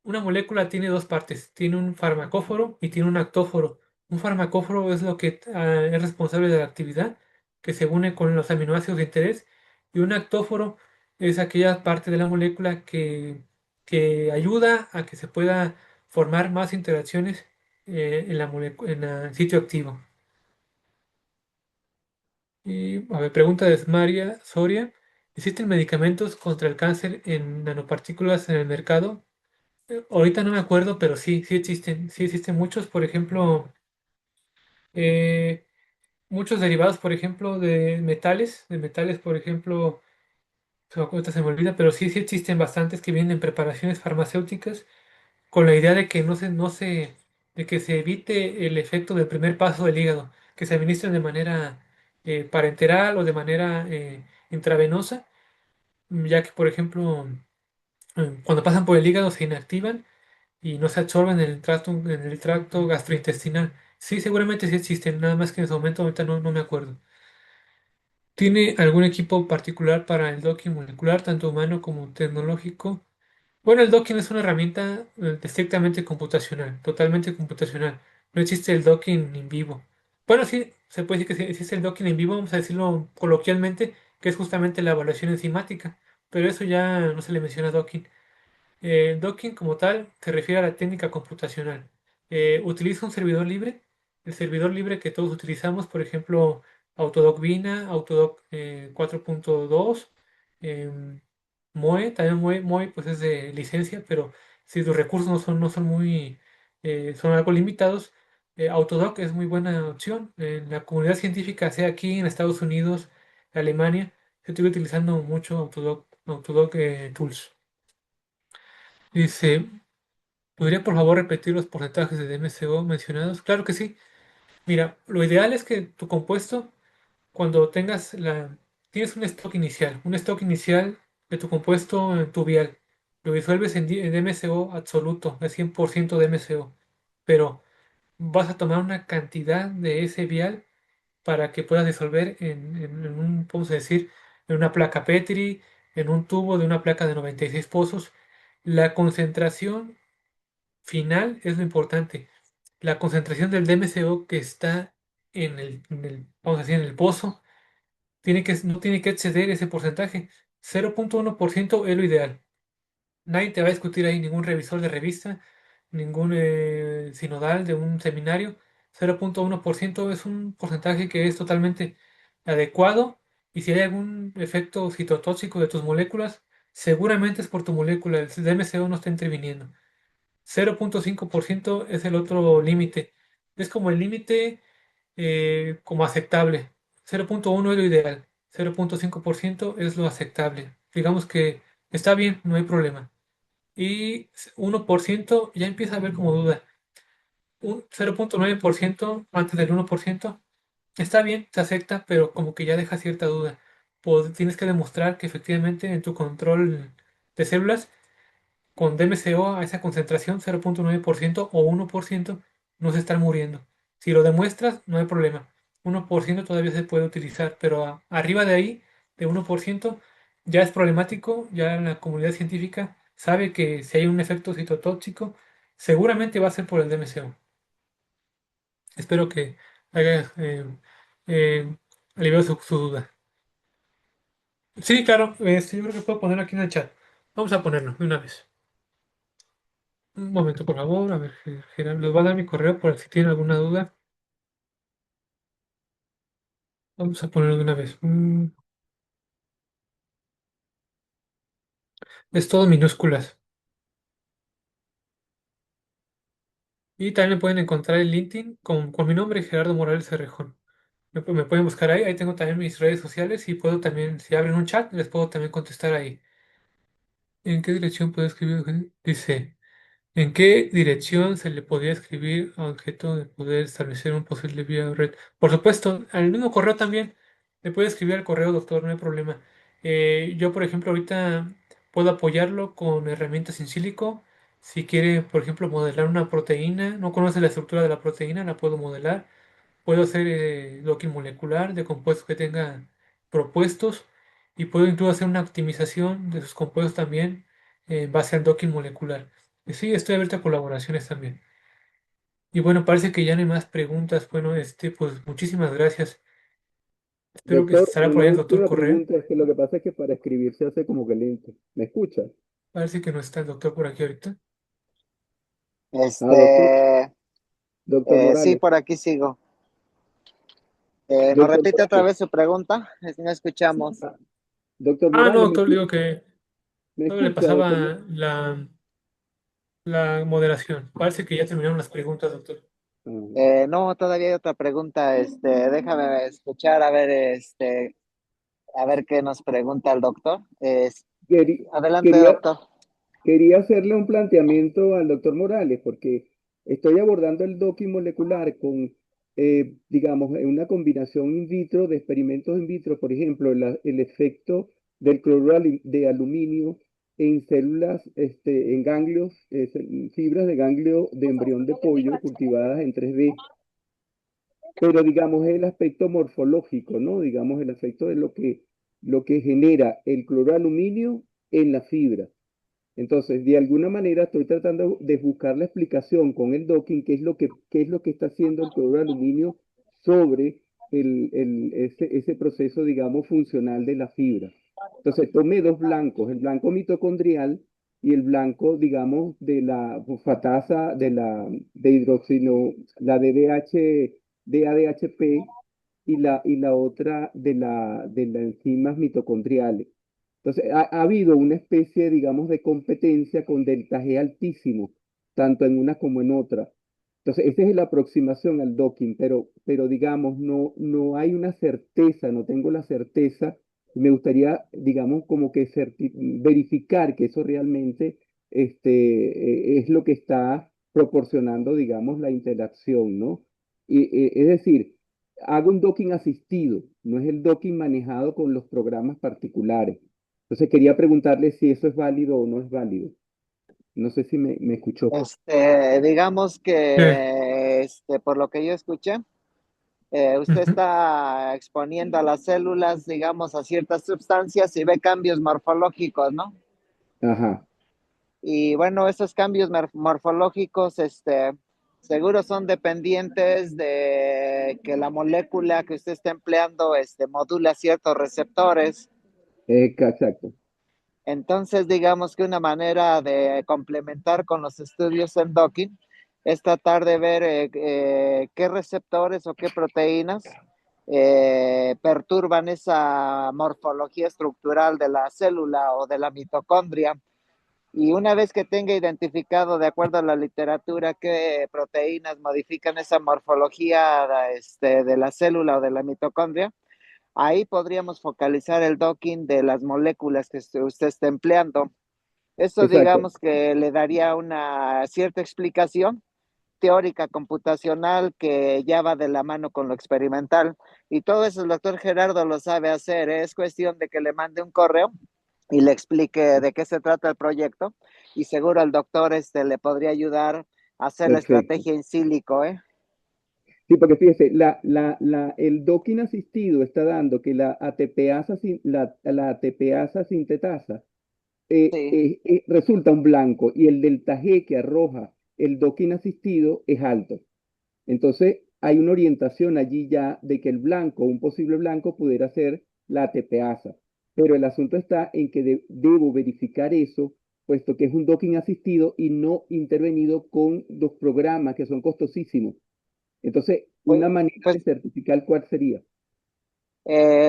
Una molécula tiene dos partes, tiene un farmacóforo y tiene un actóforo. Un farmacóforo es lo que es responsable de la actividad que se une con los aminoácidos de interés y un actóforo es aquella parte de la molécula que ayuda a que se pueda formar más interacciones en el sitio activo. Y, a ver, pregunta de María Soria. ¿Existen medicamentos contra el cáncer en nanopartículas en el mercado? Ahorita no me acuerdo, pero sí existen muchos, por ejemplo, eh, muchos derivados, por ejemplo, de metales, por ejemplo, ahorita se me olvida, pero sí existen bastantes que vienen en preparaciones farmacéuticas con la idea de que de que se evite el efecto del primer paso del hígado, que se administren de manera parenteral o de manera intravenosa, ya que, por ejemplo, cuando pasan por el hígado se inactivan y no se absorben en el tracto gastrointestinal. Sí, seguramente sí existen, nada más que en ese momento ahorita no me acuerdo. ¿Tiene algún equipo particular para el docking molecular, tanto humano como tecnológico? Bueno, el docking es una herramienta estrictamente computacional, totalmente computacional. No existe el docking en vivo. Bueno, sí, se puede decir que sí existe el docking en vivo, vamos a decirlo coloquialmente, que es justamente la evaluación enzimática, pero eso ya no se le menciona docking. Docking como tal se refiere a la técnica computacional. Utiliza un servidor libre, el servidor libre que todos utilizamos, por ejemplo, Autodoc Vina, Autodoc 4.2, em, Moe, también Moe pues es de licencia, pero si tus recursos no son son algo limitados, Autodoc es muy buena opción. En la comunidad científica, sea aquí en Estados Unidos, Alemania, se estoy utilizando mucho Autodoc Tools. Dice, ¿podría por favor repetir los porcentajes de DMSO mencionados? Claro que sí. Mira, lo ideal es que tu compuesto, cuando tienes un stock inicial de tu compuesto tubial. lo disuelves en MCO absoluto, es 100% de MCO, pero vas a tomar una cantidad de ese vial para que puedas disolver en un, vamos a decir, en una placa Petri, en un tubo de una placa de 96 pozos. La concentración final es lo importante. La concentración del DMCO que está vamos a decir, en el pozo, no tiene que exceder ese porcentaje. 0,1% es lo ideal. Nadie te va a discutir ahí, ningún revisor de revista, ningún sinodal de un seminario. 0,1% es un porcentaje que es totalmente adecuado, y si hay algún efecto citotóxico de tus moléculas, seguramente es por tu molécula. El DMCO no está interviniendo. 0,5% es el otro límite. Es como el límite como aceptable. 0,1 es lo ideal. 0,5% es lo aceptable. Digamos que está bien, no hay problema. Y 1% ya empieza a haber como duda. Un 0,9% antes del 1% está bien, se acepta, pero como que ya deja cierta duda. Tienes que demostrar que efectivamente en tu control de células con DMCO a esa concentración, 0,9% o 1%, no se están muriendo. Si lo demuestras, no hay problema. 1% todavía se puede utilizar, pero arriba de ahí, de 1%, ya es problemático. Ya la comunidad científica sabe que si hay un efecto citotóxico, seguramente va a ser por el DMCO. Espero que haya aliviado su duda. Sí, claro, yo creo que puedo ponerlo aquí en el chat. Vamos a ponerlo de una vez. Un momento, por favor. A ver, Gerardo, les voy a dar mi correo por si tienen alguna duda. Vamos a ponerlo de una vez. Es todo en minúsculas. Y también me pueden encontrar en LinkedIn con mi nombre, Gerardo Morales Cerrejón. Me pueden buscar ahí. Ahí tengo también mis redes sociales y puedo también, si abren un chat, les puedo también contestar ahí. ¿En qué dirección puedo escribir? Dice. ¿En qué dirección se le podría escribir a objeto de poder establecer un posible vía red? Por supuesto, al mismo correo también. Le puede escribir al correo, doctor, no hay problema. Yo, por ejemplo, ahorita puedo apoyarlo con herramientas in sílico. Si quiere, por ejemplo, modelar una proteína, no conoce la estructura de la proteína, la puedo modelar. Puedo hacer docking molecular de compuestos que tenga propuestos, y puedo incluso hacer una optimización de sus compuestos también en base al docking molecular. Y sí, estoy abierto a colaboraciones también. Y bueno, parece que ya no hay más preguntas. Bueno, pues muchísimas gracias. Espero que Doctor, estará por ahí una el doctor última Correa. pregunta, es que lo que pasa es que para escribir se hace como que lento. ¿Me escucha? Parece que no está el doctor por aquí ahorita. Ah, doctor, Este, doctor sí, Morales. por aquí sigo. ¿Nos Doctor repite otra Morales. vez su pregunta? Es que no escuchamos. Ah, doctor Ah, no, Morales, doctor, digo que ¿me todavía le escucha, doctor? pasaba la moderación. Parece que ya terminaron las preguntas, doctor. Ah, No, todavía hay otra pregunta. Déjame escuchar a ver qué nos pregunta el doctor. queri- Adelante, quería, doctor. Quería hacerle un planteamiento al doctor Morales, porque estoy abordando el docking molecular con, digamos, en una combinación in vitro de experimentos in vitro, por ejemplo, el efecto del cloruro de aluminio en células, en ganglios, fibras de ganglio de embrión de pollo cultivadas en 3D. Pero digamos el aspecto morfológico, ¿no? Digamos el aspecto de lo que genera el cloruro de aluminio en la fibra. Entonces, de alguna manera estoy tratando de buscar la explicación con el docking, qué es lo que está haciendo el cloruro de aluminio sobre ese proceso, digamos, funcional de la fibra. Entonces, tomé dos blancos, el blanco mitocondrial y el blanco, digamos, de la fosfatasa, de hidroxino, la DADHP, y la otra de las enzimas mitocondriales. Entonces, ha habido una especie, digamos, de competencia con delta G altísimo, tanto en una como en otra. Entonces, esa es la aproximación al docking, pero digamos, no hay una certeza, no tengo la certeza. Me gustaría, digamos, como que verificar que eso realmente es lo que está proporcionando, digamos, la interacción, ¿no? Es decir, hago un docking asistido, no es el docking manejado con los programas particulares. Entonces quería preguntarle si eso es válido o no es válido. No sé si me escuchó. Digamos Sí. que, por lo que yo escuché, usted Ujú. está exponiendo a las células, digamos, a ciertas sustancias y ve cambios morfológicos, ¿no? Ajá, Y bueno, esos cambios morfológicos, seguro son dependientes de que la molécula que usted está empleando, modula ciertos receptores. exacto, Entonces, digamos que una manera de complementar con los estudios en docking es tratar de ver qué receptores o qué proteínas perturban esa morfología estructural de la célula o de la mitocondria. Y una vez que tenga identificado, de acuerdo a la literatura, qué proteínas modifican esa morfología de la célula o de la mitocondria, ahí podríamos focalizar el docking de las moléculas que usted está empleando. Eso exacto, digamos que le daría una cierta explicación teórica computacional que ya va de la mano con lo experimental. Y todo eso el doctor Gerardo lo sabe hacer, ¿eh? Es cuestión de que le mande un correo y le explique de qué se trata el proyecto y seguro el doctor le podría ayudar a hacer la perfecto. estrategia in sílico, ¿eh? Sí, porque fíjese, el docking asistido está dando que la ATPasa sintetasa Sí, resulta un blanco y el delta G que arroja el docking asistido es alto. Entonces, hay una orientación allí ya de que el blanco, un posible blanco, pudiera ser la ATPasa. Pero el asunto está en que debo verificar eso, puesto que es un docking asistido y no intervenido con los programas que son costosísimos. Entonces, pues, una manera pues de certificar cuál sería.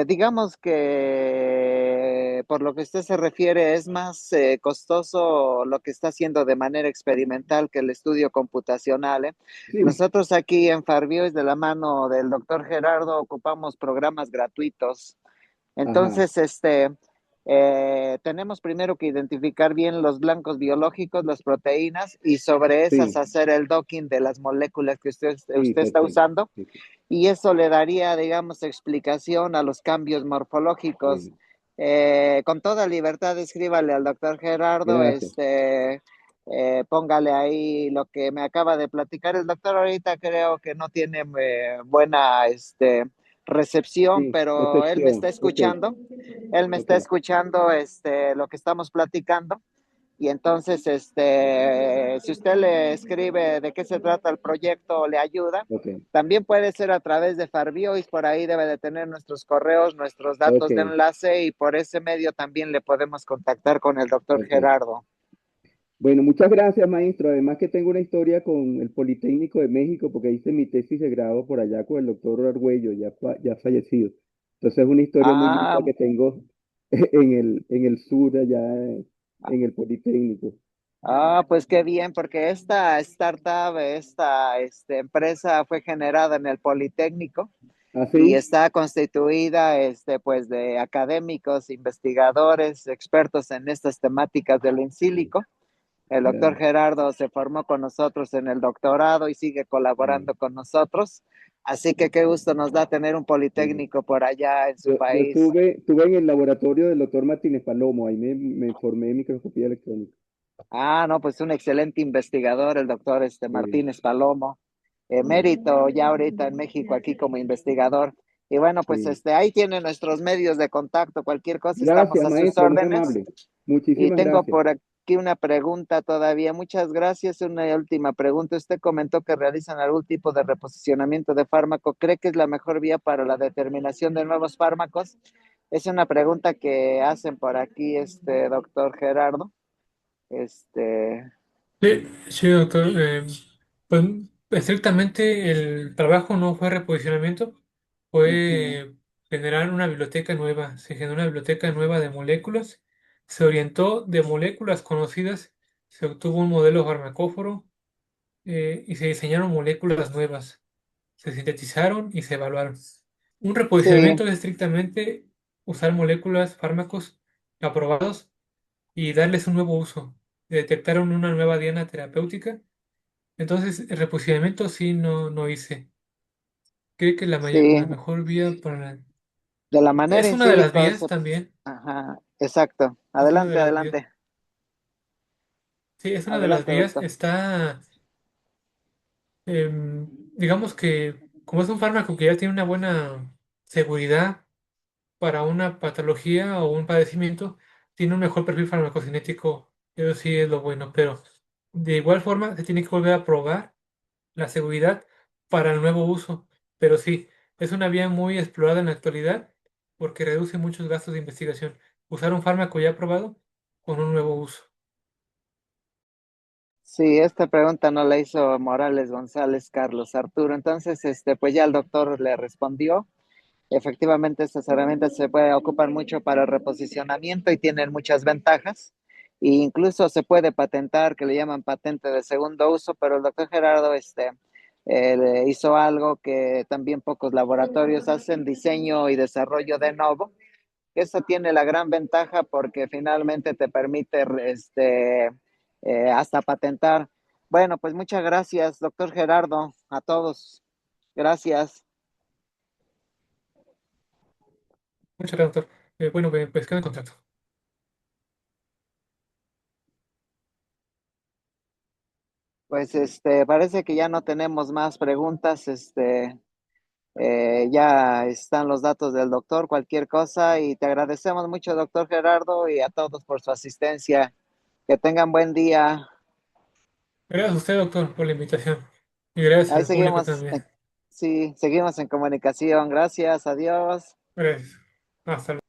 digamos que por lo que usted se refiere es más costoso lo que está haciendo de manera experimental que el estudio computacional, ¿eh? Sí, Nosotros aquí en Farbiois de la mano del doctor Gerardo ocupamos programas gratuitos. ajá, Entonces, tenemos primero que identificar bien los blancos biológicos, las proteínas, y sobre esas sí, hacer el docking de las moléculas que sí, usted está perfecto. usando Sí, sí, y eso le daría, digamos, explicación a los cambios morfológicos. bueno, Con toda libertad, escríbale al doctor Gerardo, gracias. póngale ahí lo que me acaba de platicar. El doctor ahorita creo que no tiene buena recepción, Sí, pero recepción. Ok, él me ok, está escuchando lo que estamos platicando y entonces, si usted le escribe de qué se trata el proyecto o le ayuda, ok, también puede ser a través de Farbiois, por ahí debe de tener nuestros correos, nuestros ok, datos de enlace y por ese medio también le podemos contactar con el doctor ok. Gerardo. Bueno, muchas gracias, maestro. Además que tengo una historia con el Politécnico de México, porque hice mi tesis de grado por allá con el doctor Argüello, ya fallecido. Entonces es una historia muy linda Ah, que tengo en el sur, allá en el Politécnico. pues qué bien, porque esta startup, esta empresa fue generada en el Politécnico ¿Ah, y sí? está constituida pues de académicos, investigadores, expertos en estas temáticas del in silico. El doctor Ya, Gerardo se formó con nosotros en el doctorado y sigue ya, colaborando con nosotros. Así que qué gusto nos da tener un sí. politécnico por allá en su Yo país. estuve en el laboratorio del doctor Martínez Palomo, ahí me formé en microscopía electrónica. Ah, no, pues un excelente investigador, el doctor Sí, Martínez Palomo, sí, emérito ya ahorita en México aquí como investigador. Y bueno, pues sí. ahí tienen nuestros medios de contacto, cualquier cosa estamos Gracias, a sus maestro, muy órdenes. amable. Y Muchísimas tengo gracias. por aquí una pregunta todavía. Muchas gracias. Una última pregunta. Usted comentó que realizan algún tipo de reposicionamiento de fármaco. ¿Cree que es la mejor vía para la determinación de nuevos fármacos? Es una pregunta que hacen por aquí, doctor Gerardo. Este, Sí, sí, doctor. Pues estrictamente el trabajo no fue reposicionamiento, ujú, fue generar una biblioteca nueva. Se generó una biblioteca nueva de moléculas, se orientó de moléculas conocidas, se obtuvo un modelo farmacóforo y se diseñaron moléculas nuevas, se sintetizaron y se evaluaron. Un sí, reposicionamiento es estrictamente usar moléculas, fármacos aprobados y darles un nuevo uso. Detectaron una nueva diana terapéutica. Entonces, el reposicionamiento sí no hice. Creo que sí. la mejor vía para... De la manera Es in una de las silico. vías también. Ajá, exacto. Es una de Adelante, las vías. adelante. Sí, es una de las Adelante, vías. doctor. Está, digamos que como es un fármaco que ya tiene una buena seguridad para una patología o un padecimiento, tiene un mejor perfil farmacocinético. Eso sí es lo bueno, pero de igual forma se tiene que volver a probar la seguridad para el nuevo uso. Pero sí, es una vía muy explorada en la actualidad porque reduce muchos gastos de investigación. Usar un fármaco ya probado con un nuevo uso. Sí, esta pregunta no la hizo Morales González Carlos Arturo. Entonces, pues ya el doctor le respondió. Efectivamente, estas herramientas se pueden ocupar mucho para el reposicionamiento y tienen muchas ventajas. E incluso se puede patentar, que le llaman patente de segundo uso, pero el doctor Gerardo hizo algo que también pocos laboratorios hacen, diseño y desarrollo de nuevo. Eso tiene la gran ventaja porque finalmente te permite hasta patentar. Bueno, pues muchas gracias, doctor Gerardo, a todos. Gracias. Muchas gracias, doctor. Bueno, pues quedo en contacto. Pues parece que ya no tenemos más preguntas. Ya están los datos del doctor, cualquier cosa, y te agradecemos mucho, doctor Gerardo, y a todos por su asistencia. Que tengan buen día. Gracias a usted, doctor, por la invitación. Y gracias Ahí al público seguimos, también. sí, seguimos en comunicación. Gracias, adiós. Gracias. Hasta luego.